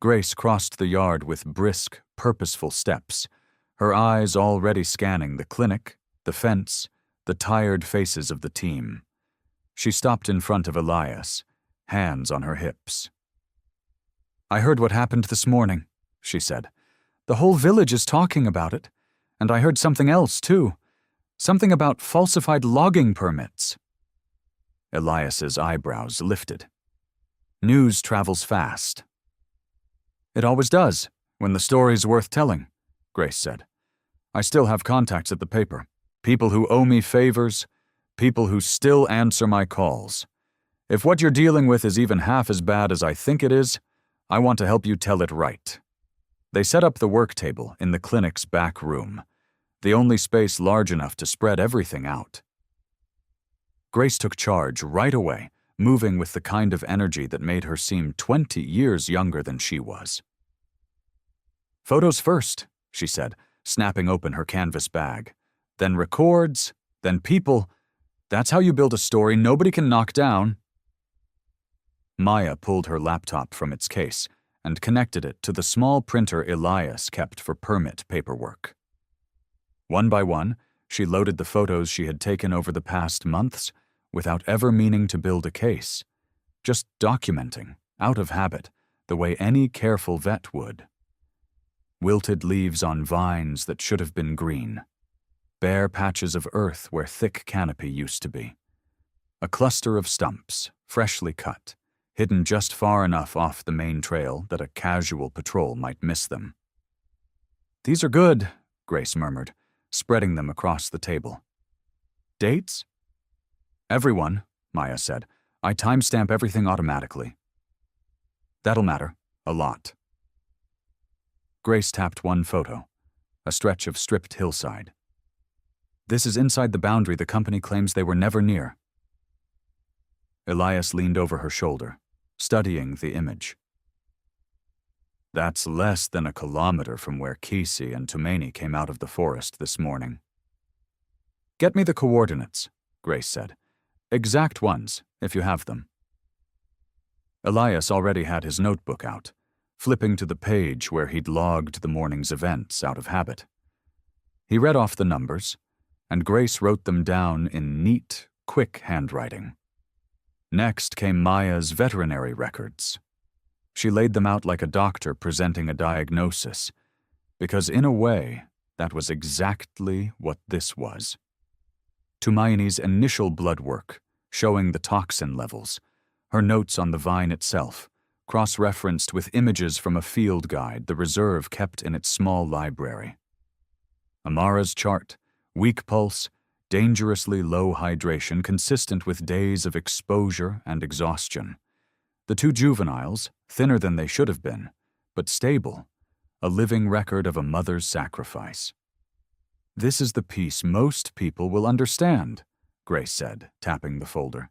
Speaker 1: Grace crossed the yard with brisk, purposeful steps, her eyes already scanning the clinic, the fence, the tired faces of the team. She stopped in front of Elias, hands on her hips. "I heard what happened this morning," she said. "The whole village is talking about it. And I heard something else, too. Something about falsified logging permits." Elias's eyebrows lifted. "News travels fast." "It always does, when the story's worth telling," Grace said. "I still have contacts at the paper. People who owe me favors, people who still answer my calls. If what you're dealing with is even half as bad as I think it is, I want to help you tell it right." They set up the work table in the clinic's back room, the only space large enough to spread everything out. Grace took charge right away, moving with the kind of energy that made her seem 20 years younger than she was. "Photos first," she said, snapping open her canvas bag. "Then records, then people. That's how you build a story nobody can knock down." Maya pulled her laptop from its case and connected it to the small printer Elias kept for permit paperwork. One by one, she loaded the photos she had taken over the past months without ever meaning to build a case, just documenting, out of habit, the way any careful vet would. Wilted leaves on vines that should have been green, bare patches of earth where thick canopy used to be, a cluster of stumps, freshly cut, hidden just far enough off the main trail that a casual patrol might miss them. "These are good," Grace murmured, spreading them across the table. "Dates?" "Everyone," Maya said. "I timestamp everything automatically." "That'll matter. A lot." Grace tapped one photo, a stretch of stripped hillside. "This is inside the boundary the company claims they were never near." Elias leaned over her shoulder, studying the image. "That's less than a kilometer from where Casey and Tumaini came out of the forest this morning." "Get me the coordinates," Grace said. "Exact ones, if you have them." Elias already had his notebook out, flipping to the page where he'd logged the morning's events out of habit. He read off the numbers, and Grace wrote them down in neat, quick handwriting. Next came Maya's veterinary records. She laid them out like a doctor presenting a diagnosis, because in a way, that was exactly what this was. Tumaini's initial blood work, showing the toxin levels, her notes on the vine itself, cross-referenced with images from a field guide the reserve kept in its small library. Amara's chart, weak pulse, dangerously low hydration consistent with days of exposure and exhaustion. The two juveniles, thinner than they should have been, but stable, a living record of a mother's sacrifice. "This is the piece most people will understand," Grace said, tapping the folder.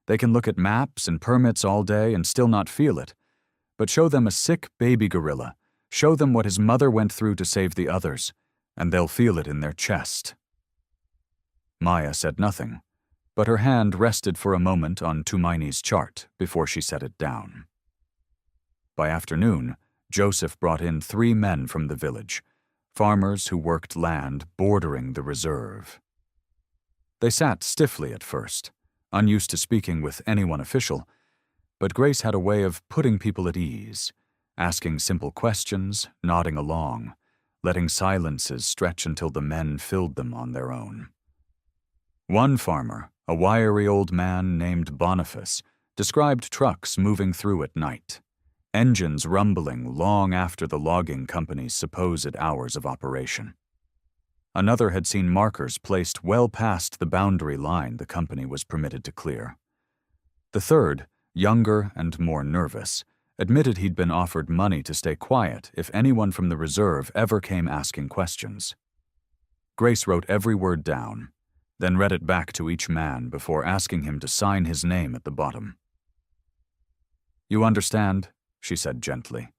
Speaker 1: "They can look at maps and permits all day and still not feel it, but show them a sick baby gorilla, show them what his mother went through to save the others, and they'll feel it in their chest." Maya said nothing, but her hand rested for a moment on Tumaini's chart before she set it down. By afternoon, Joseph brought in 3 men from the village, farmers who worked land bordering the reserve. They sat stiffly at first, unused to speaking with anyone official, but Grace had a way of putting people at ease, asking simple questions, nodding along, letting silences stretch until the men filled them on their own. One farmer, a wiry old man named Boniface, described trucks moving through at night, engines rumbling long after the logging company's supposed hours of operation. Another had seen markers placed well past the boundary line the company was permitted to clear. The third, younger and more nervous, admitted he'd been offered money to stay quiet if anyone from the reserve ever came asking questions. Grace wrote every word down, then read it back to each man before asking him to sign his name at the bottom. "You understand," she said gently.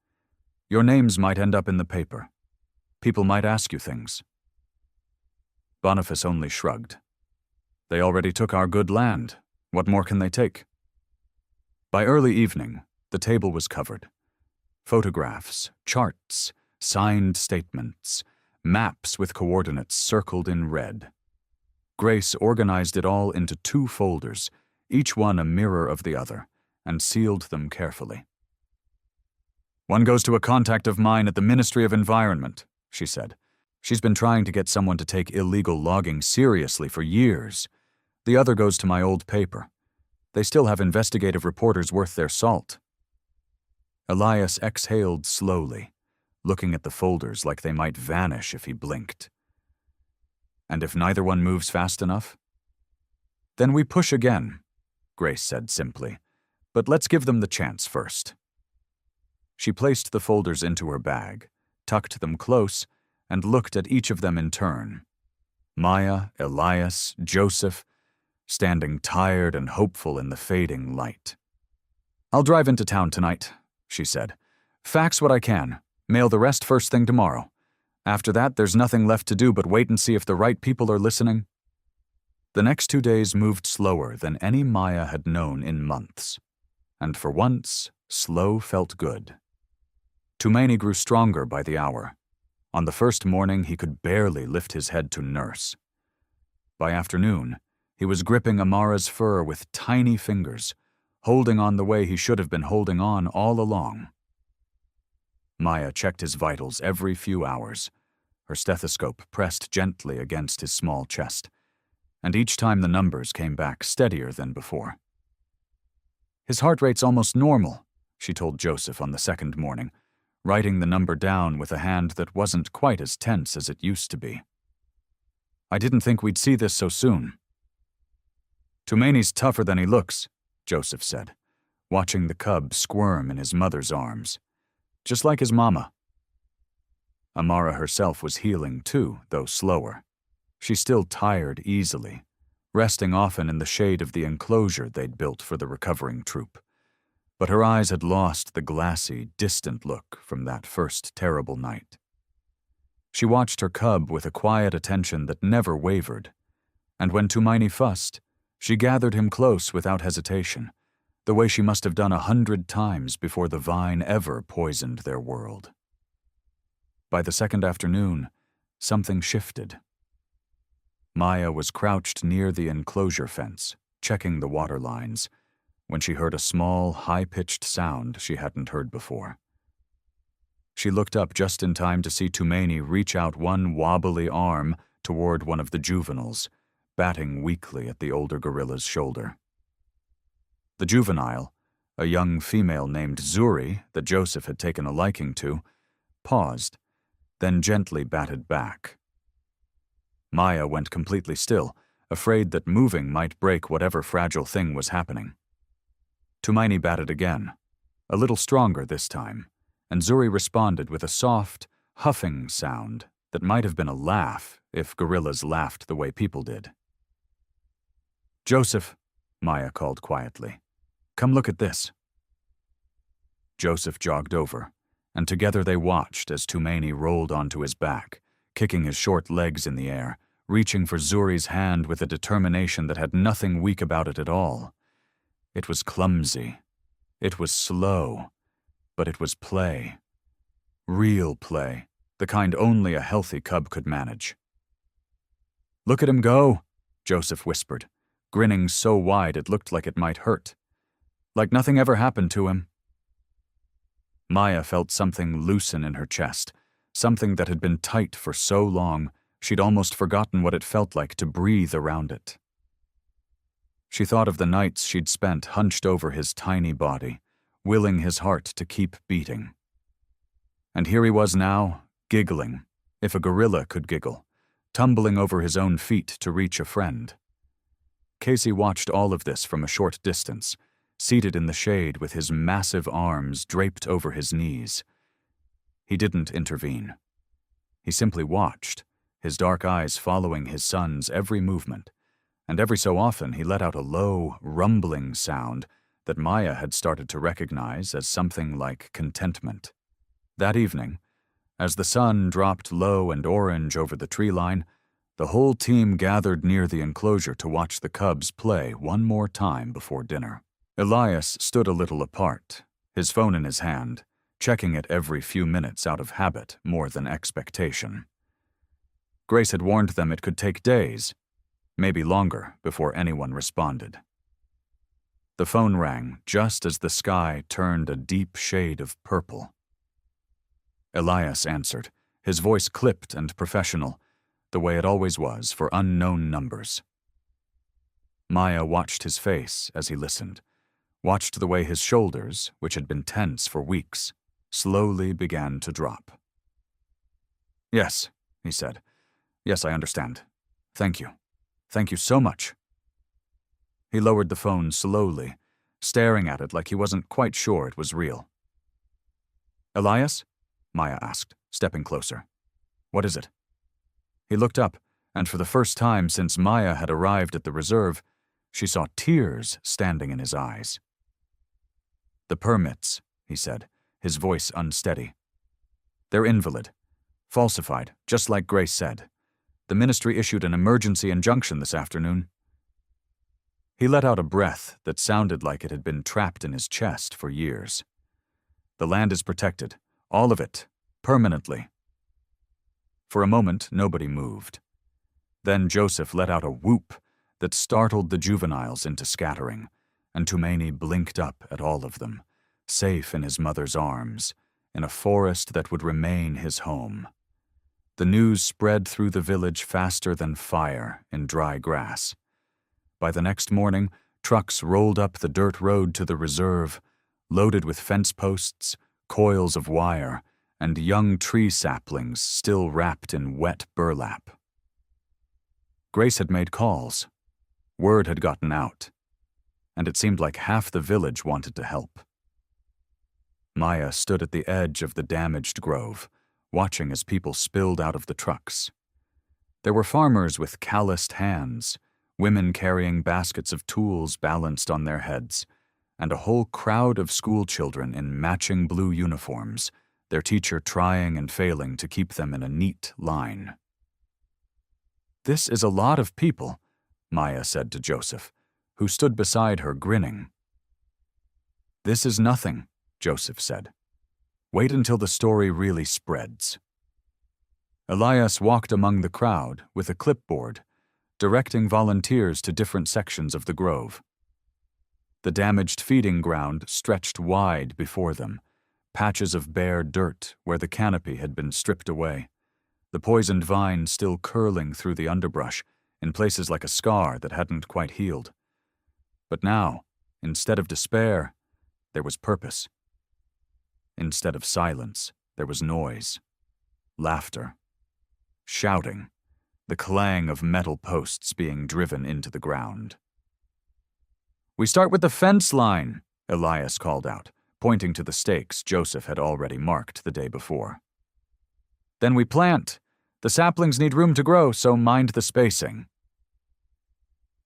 Speaker 1: "Your names might end up in the paper. People might ask you things." Boniface only shrugged. "They already took our good land. What more can they take?" By early evening, the table was covered. Photographs, charts, signed statements, maps with coordinates circled in red. Grace organized it all into 2 folders, each one a mirror of the other, and sealed them carefully. "One goes to a contact of mine at the Ministry of Environment," she said. "She's been trying to get someone to take illegal logging seriously for years. The other goes to my old paper. They still have investigative reporters worth their salt." Elias exhaled slowly, looking at the folders like they might vanish if he blinked. "And if neither one moves fast enough?" "Then we push again," Grace said simply. "But let's give them the chance first." She placed the folders into her bag, tucked them close, and looked at each of them in turn. Maya, Elias, Joseph, standing tired and hopeful in the fading light. "I'll drive into town tonight," she said. "Fax what I can. Mail the rest first thing tomorrow. After that, there's nothing left to do but wait and see if the right people are listening." The next 2 days moved slower than any Maya had known in months. And for once, slow felt good. Tumaini grew stronger by the hour. On the first morning, he could barely lift his head to nurse. By afternoon, he was gripping Amara's fur with tiny fingers, holding on the way he should have been holding on all along. Maya checked his vitals every few hours, her stethoscope pressed gently against his small chest, and each time the numbers came back steadier than before. "His heart rate's almost normal," she told Joseph on the second morning, writing the number down with a hand that wasn't quite as tense as it used to be. "I didn't think we'd see this so soon." "Tumaini's tougher than he looks," Joseph said, watching the cub squirm in his mother's arms. "Just like his mama." Amara herself was healing too, though slower. She still tired easily, resting often in the shade of the enclosure they'd built for the recovering troop. But her eyes had lost the glassy, distant look from that first terrible night. She watched her cub with a quiet attention that never wavered, and when Tumaini fussed, she gathered him close without hesitation, the way she must have done 100 times before the vine ever poisoned their world. By the second afternoon, something shifted. Maya was crouched near the enclosure fence, checking the water lines, when she heard a small, high-pitched sound she hadn't heard before. She looked up just in time to see Tumaini reach out one wobbly arm toward one of the juveniles, batting weakly at the older gorilla's shoulder. The juvenile, a young female named Zuri that Joseph had taken a liking to, paused, then gently batted back. Maya went completely still, afraid that moving might break whatever fragile thing was happening. Tumaini batted again, a little stronger this time, and Zuri responded with a soft, huffing sound that might have been a laugh if gorillas laughed the way people did. "Joseph," Maya called quietly, "come look at this." Joseph jogged over, and together they watched as Tumaini rolled onto his back, kicking his short legs in the air, reaching for Zuri's hand with a determination that had nothing weak about it at all. It was clumsy. It was slow. But it was play. Real play, the kind only a healthy cub could manage. "Look at him go," Joseph whispered, grinning so wide it looked like it might hurt. "Like nothing ever happened to him." Maya felt something loosen in her chest, something that had been tight for so long she'd almost forgotten what it felt like to breathe around it. She thought of the nights she'd spent hunched over his tiny body, willing his heart to keep beating. And here he was now, giggling, if a gorilla could giggle, tumbling over his own feet to reach a friend. Casey watched all of this from a short distance, seated in the shade with his massive arms draped over his knees. He didn't intervene. He simply watched, his dark eyes following his son's every movement, and every so often he let out a low, rumbling sound that Maya had started to recognize as something like contentment. That evening, as the sun dropped low and orange over the tree line, the whole team gathered near the enclosure to watch the cubs play one more time before dinner. Elias stood a little apart, his phone in his hand, checking it every few minutes out of habit more than expectation. Grace had warned them it could take days, maybe longer, before anyone responded. The phone rang just as the sky turned a deep shade of purple. Elias answered, his voice clipped and professional, the way it always was for unknown numbers. Maya watched his face as he listened, watched the way his shoulders, which had been tense for weeks, slowly began to drop. "Yes," he said. "Yes, I understand. Thank you. Thank you so much." He lowered the phone slowly, staring at it like he wasn't quite sure it was real. "Elias?" Maya asked, stepping closer. "What is it?" He looked up, and for the first time since Maya had arrived at the reserve, she saw tears standing in his eyes. "The permits," he said, his voice unsteady. "They're invalid. Falsified, just like Grace said. The ministry issued an emergency injunction this afternoon." He let out a breath that sounded like it had been trapped in his chest for years. "The land is protected, all of it, permanently." For a moment, nobody moved. Then Joseph let out a whoop that startled the juveniles into scattering, and Tumaini blinked up at all of them, safe in his mother's arms, in a forest that would remain his home. The news spread through the village faster than fire in dry grass. By the next morning, trucks rolled up the dirt road to the reserve, loaded with fence posts, coils of wire, and young tree saplings still wrapped in wet burlap. Grace had made calls. Word had gotten out, and it seemed like half the village wanted to help. Maya stood at the edge of the damaged grove, watching as people spilled out of the trucks. There were farmers with calloused hands, women carrying baskets of tools balanced on their heads, and a whole crowd of schoolchildren in matching blue uniforms, their teacher trying and failing to keep them in a neat line. "This is a lot of people," Maya said to Joseph, who stood beside her grinning. "This is nothing," Joseph said. "Wait until the story really spreads." Elias walked among the crowd with a clipboard, directing volunteers to different sections of the grove. The damaged feeding ground stretched wide before them, patches of bare dirt where the canopy had been stripped away, the poisoned vine still curling through the underbrush in places like a scar that hadn't quite healed. But now, instead of despair, there was purpose. Instead of silence, there was noise, laughter, shouting, the clang of metal posts being driven into the ground. "We start with the fence line," Elias called out, pointing to the stakes Joseph had already marked the day before. "Then we plant. The saplings need room to grow, so mind the spacing."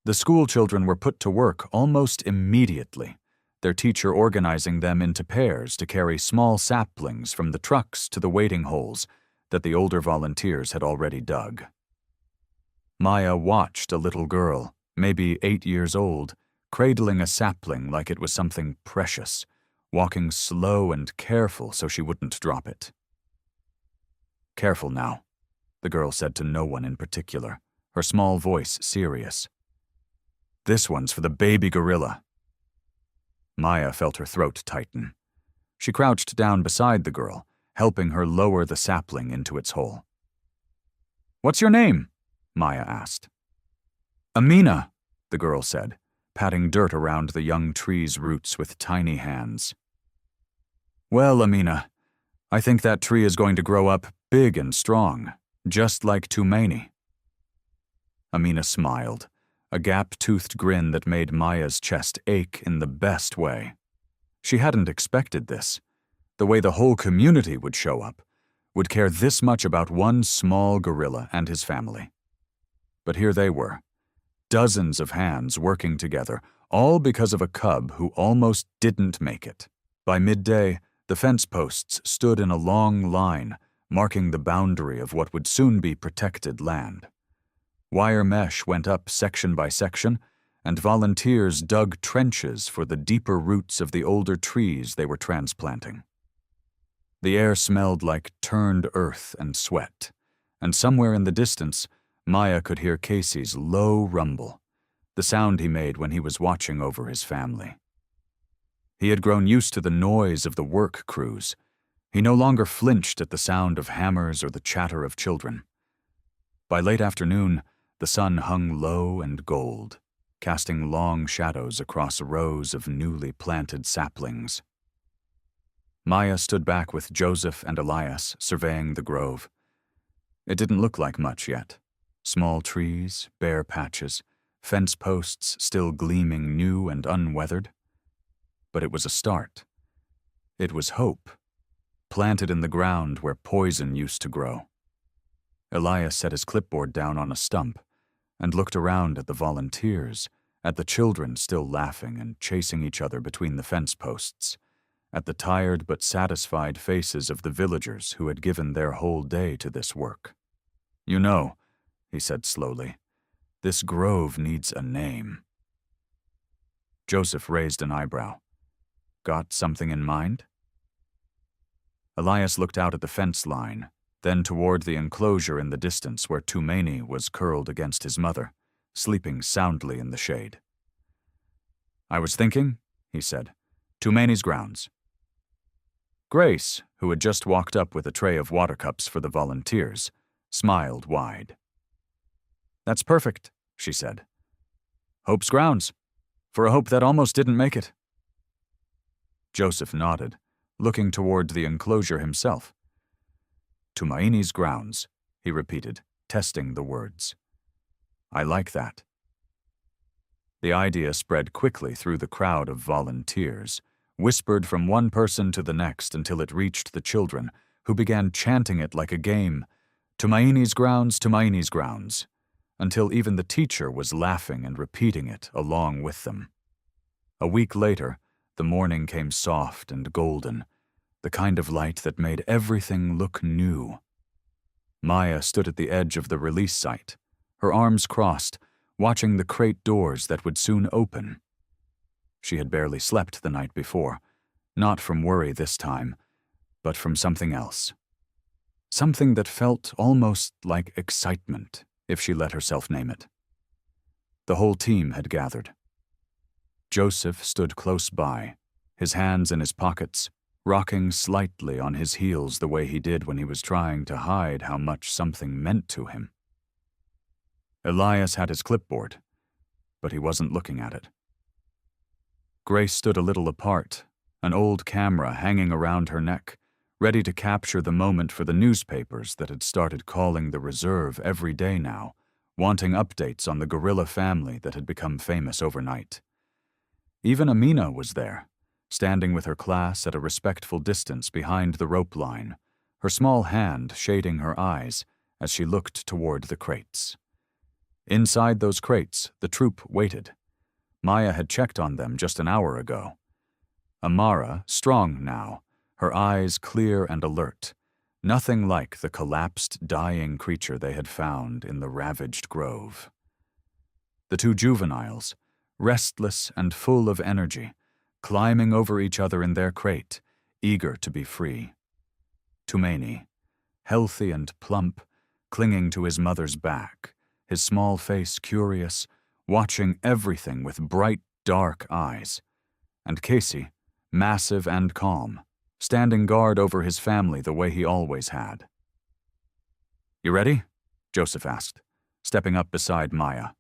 Speaker 1: The school children were put to work almost immediately, their teacher organizing them into pairs to carry small saplings from the trucks to the waiting holes that the older volunteers had already dug. Maya watched a little girl, maybe 8 years old, cradling a sapling like it was something precious, walking slow and careful so she wouldn't drop it. "Careful now," the girl said to no one in particular, her small voice serious. "This one's for the baby gorilla." Maya felt her throat tighten. She crouched down beside the girl, helping her lower the sapling into its hole. "What's your name?" Maya asked. "Amina," the girl said, patting dirt around the young tree's roots with tiny hands. "Well, Amina, I think that tree is going to grow up big and strong, just like Tumaini." Amina smiled, a gap-toothed grin that made Maya's chest ache in the best way. She hadn't expected this, the way the whole community would show up, would care this much about one small gorilla and his family. But here they were, dozens of hands working together, all because of a cub who almost didn't make it. By midday, the fence posts stood in a long line, marking the boundary of what would soon be protected land. Wire mesh went up section by section, and volunteers dug trenches for the deeper roots of the older trees they were transplanting. The air smelled like turned earth and sweat, and somewhere in the distance, Maya could hear Casey's low rumble, the sound he made when he was watching over his family. He had grown used to the noise of the work crews. He no longer flinched at the sound of hammers or the chatter of children. By late afternoon, the sun hung low and gold, casting long shadows across rows of newly planted saplings. Maya stood back with Joseph and Elias, surveying the grove. It didn't look like much yet. Small trees, bare patches, fence posts still gleaming new and unweathered. But it was a start. It was hope, planted in the ground where poison used to grow. Elias set his clipboard down on a stump and looked around at the volunteers, at the children still laughing and chasing each other between the fence posts, at the tired but satisfied faces of the villagers who had given their whole day to this work. "You know," he said slowly, "this grove needs a name." Joseph raised an eyebrow. "Got something in mind?" Elias looked out at the fence line, then toward the enclosure in the distance where Tumaini was curled against his mother, sleeping soundly in the shade. "I was thinking," he said, "Tumaini's grounds." Grace, who had just walked up with a tray of water cups for the volunteers, smiled wide. "That's perfect," she said. "Hope's grounds, for a hope that almost didn't make it." Joseph nodded, looking toward the enclosure himself. "Tumaini's grounds," he repeated, testing the words. "I like that." The idea spread quickly through the crowd of volunteers, whispered from one person to the next until it reached the children, who began chanting it like a game, "Tumaini's grounds, Tumaini's grounds," until even the teacher was laughing and repeating it along with them. A week later, the morning came soft and golden, the kind of light that made everything look new. Maya stood at the edge of the release site, her arms crossed, watching the crate doors that would soon open. She had barely slept the night before, not from worry this time, but from something else. Something that felt almost like excitement, if she let herself name it. The whole team had gathered. Joseph stood close by, his hands in his pockets, rocking slightly on his heels the way he did when he was trying to hide how much something meant to him. Elias had his clipboard, but he wasn't looking at it. Grace stood a little apart, an old camera hanging around her neck, ready to capture the moment for the newspapers that had started calling the reserve every day now, wanting updates on the gorilla family that had become famous overnight. Even Amina was there, standing with her class at a respectful distance behind the rope line, her small hand shading her eyes as she looked toward the crates. Inside those crates, the troop waited. Maya had checked on them just an hour ago. Amara, strong now, her eyes clear and alert, nothing like the collapsed, dying creature they had found in the ravaged grove. The two juveniles, restless and full of energy, climbing over each other in their crate, eager to be free. Tumaini, healthy and plump, clinging to his mother's back, his small face curious, watching everything with bright, dark eyes. And Casey, massive and calm, standing guard over his family the way he always had. "You ready?" Joseph asked, stepping up beside Maya.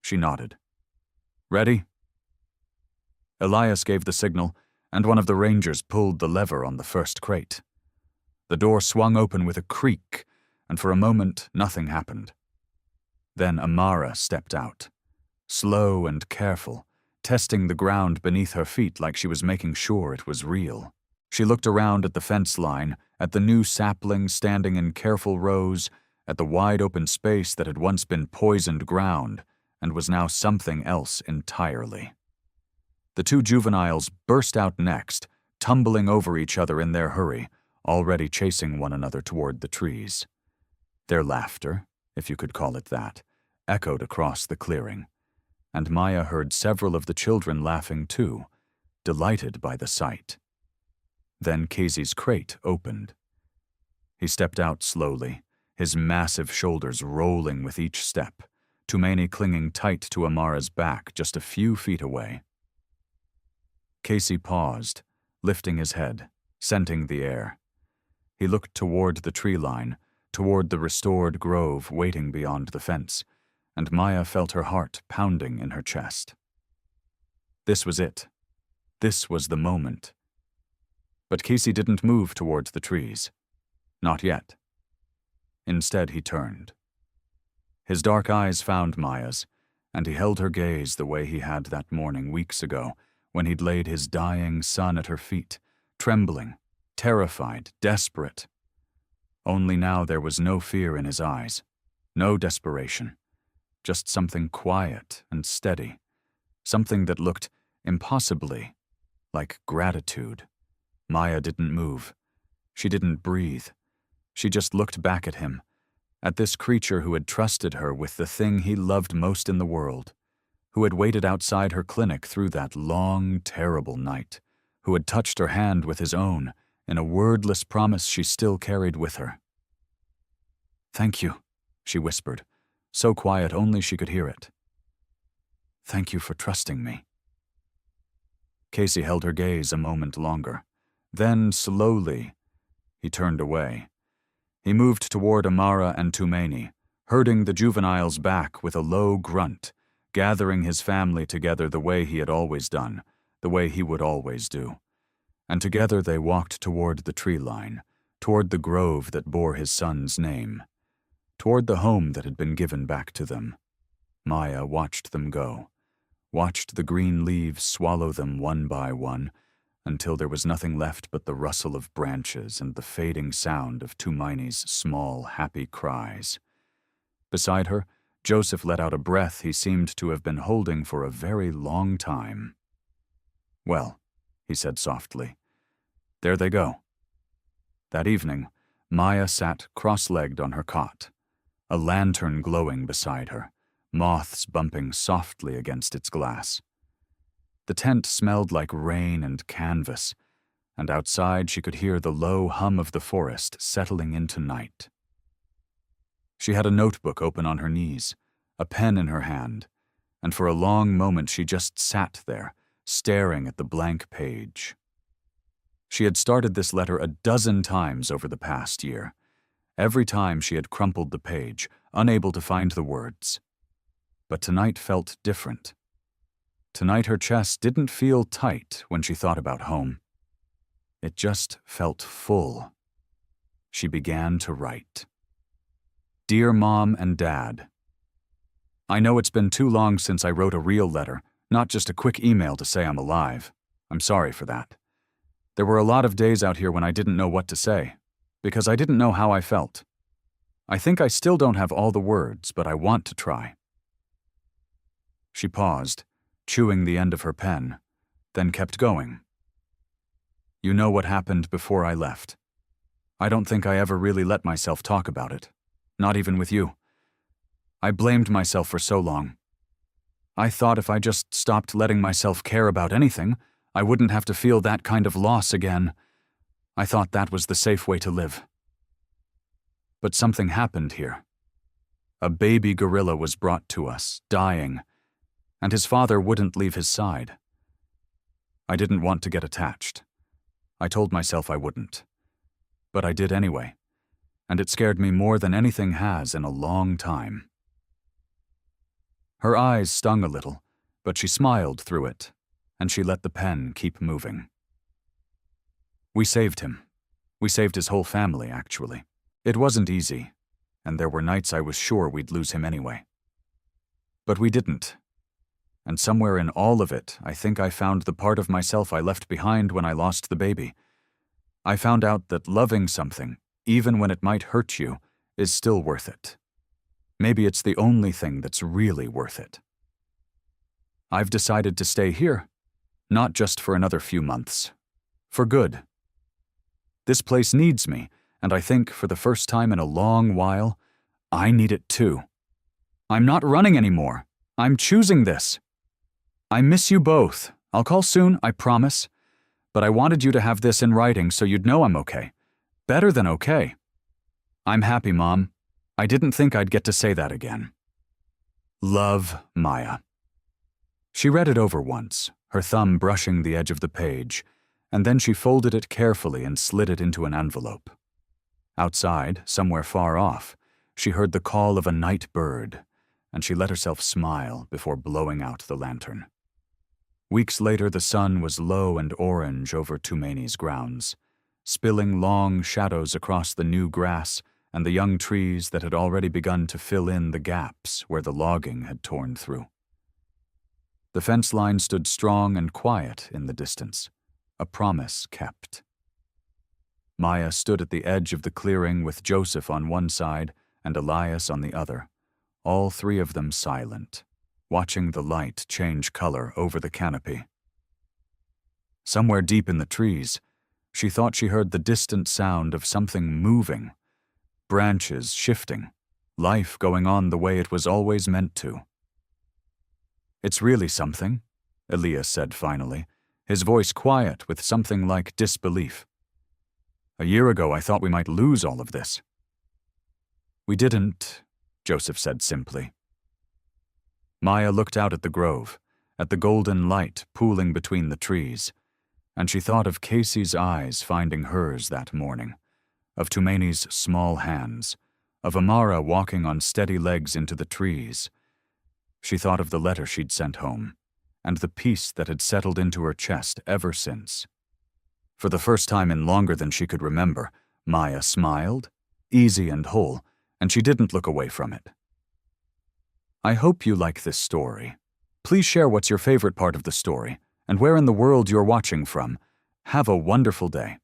Speaker 1: She nodded. "Ready?" Elias gave the signal, and one of the rangers pulled the lever on the first crate. The door swung open with a creak, and for a moment nothing happened. Then Amara stepped out, slow and careful, testing the ground beneath her feet like she was making sure it was real. She looked around at the fence line, at the new saplings standing in careful rows, at the wide open space that had once been poisoned ground and was now something else entirely. The two juveniles burst out next, tumbling over each other in their hurry, already chasing one another toward the trees. Their laughter, if you could call it that, echoed across the clearing, and Maya heard several of the children laughing too, delighted by the sight. Then Casey's crate opened. He stepped out slowly, his massive shoulders rolling with each step, Tumaini clinging tight to Amara's back just a few feet away. Casey paused, lifting his head, scenting the air. He looked toward the tree line, toward the restored grove waiting beyond the fence, and Maya felt her heart pounding in her chest. This was it. This was the moment. But Casey didn't move towards the trees. Not yet. Instead, he turned. His dark eyes found Maya's, and he held her gaze the way he had that morning weeks ago when he'd laid his dying son at her feet, trembling, terrified, desperate. Only now there was no fear in his eyes, no desperation, just something quiet and steady, something that looked impossibly like gratitude. Maya didn't move. She didn't breathe. She just looked back at him, at this creature who had trusted her with the thing he loved most in the world, who had waited outside her clinic through that long, terrible night, who had touched her hand with his own in a wordless promise she still carried with her. "Thank you," she whispered, so quiet only she could hear it. "Thank you for trusting me." Casey held her gaze a moment longer. Then, slowly, he turned away. He moved toward Amara and Tumaini, herding the juveniles back with a low grunt, gathering his family together the way he had always done, the way he would always do. And together they walked toward the tree line, toward the grove that bore his son's name, toward the home that had been given back to them. Maya watched them go, watched the green leaves swallow them one by one, until there was nothing left but the rustle of branches and the fading sound of Tumaini's small, happy cries. Beside her, Joseph let out a breath he seemed to have been holding for a very long time. "Well," he said softly, "there they go." That evening, Maya sat cross-legged on her cot, a lantern glowing beside her, moths bumping softly against its glass. The tent smelled like rain and canvas, and outside she could hear the low hum of the forest settling into night. She had a notebook open on her knees, a pen in her hand, and for a long moment she just sat there, staring at the blank page. She had started this letter a dozen times over the past year. Every time she had crumpled the page, unable to find the words. But tonight felt different. Tonight her chest didn't feel tight when she thought about home. It just felt full. She began to write. Dear Mom and Dad, I know it's been too long since I wrote a real letter, not just a quick email to say I'm alive. I'm sorry for that. There were a lot of days out here when I didn't know what to say, because I didn't know how I felt. I think I still don't have all the words, but I want to try. She paused, chewing the end of her pen, then kept going. You know what happened before I left. I don't think I ever really let myself talk about it, not even with you. I blamed myself for so long. I thought if I just stopped letting myself care about anything, I wouldn't have to feel that kind of loss again. I thought that was the safe way to live. But something happened here. A baby gorilla was brought to us, dying, and his father wouldn't leave his side. I didn't want to get attached. I told myself I wouldn't. But I did anyway, and it scared me more than anything has in a long time. Her eyes stung a little, but she smiled through it, and she let the pen keep moving. We saved him. We saved his whole family, actually. It wasn't easy, and there were nights I was sure we'd lose him anyway. But we didn't. And somewhere in all of it, I think I found the part of myself I left behind when I lost the baby. I found out that loving something, even when it might hurt you, is still worth it. Maybe it's the only thing that's really worth it. I've decided to stay here, not just for another few months. For good. This place needs me, and I think for the first time in a long while, I need it too. I'm not running anymore. I'm choosing this. I miss you both. I'll call soon, I promise. But I wanted you to have this in writing so you'd know I'm okay. Better than okay. I'm happy, Mom. I didn't think I'd get to say that again. Love, Maya. She read it over once, her thumb brushing the edge of the page, and then she folded it carefully and slid it into an envelope. Outside, somewhere far off, she heard the call of a night bird, and she let herself smile before blowing out the lantern. Weeks later, the sun was low and orange over Tumani's grounds, spilling long shadows across the new grass and the young trees that had already begun to fill in the gaps where the logging had torn through. The fence line stood strong and quiet in the distance, a promise kept. Maya stood at the edge of the clearing with Joseph on one side and Elias on the other, all three of them silent, watching the light change color over the canopy. Somewhere deep in the trees, she thought she heard the distant sound of something moving, branches shifting, life going on the way it was always meant to. It's really something, Elias said finally, his voice quiet with something like disbelief. A year ago, I thought we might lose all of this. We didn't, Joseph said simply. Maya looked out at the grove, at the golden light pooling between the trees, and she thought of Casey's eyes finding hers that morning, of Tumani's small hands, of Amara walking on steady legs into the trees. She thought of the letter she'd sent home, and the peace that had settled into her chest ever since. For the first time in longer than she could remember, Maya smiled, easy and whole, and she didn't look away from it. I hope you like this story. Please share what's your favorite part of the story, and where in the world you're watching from. Have a wonderful day.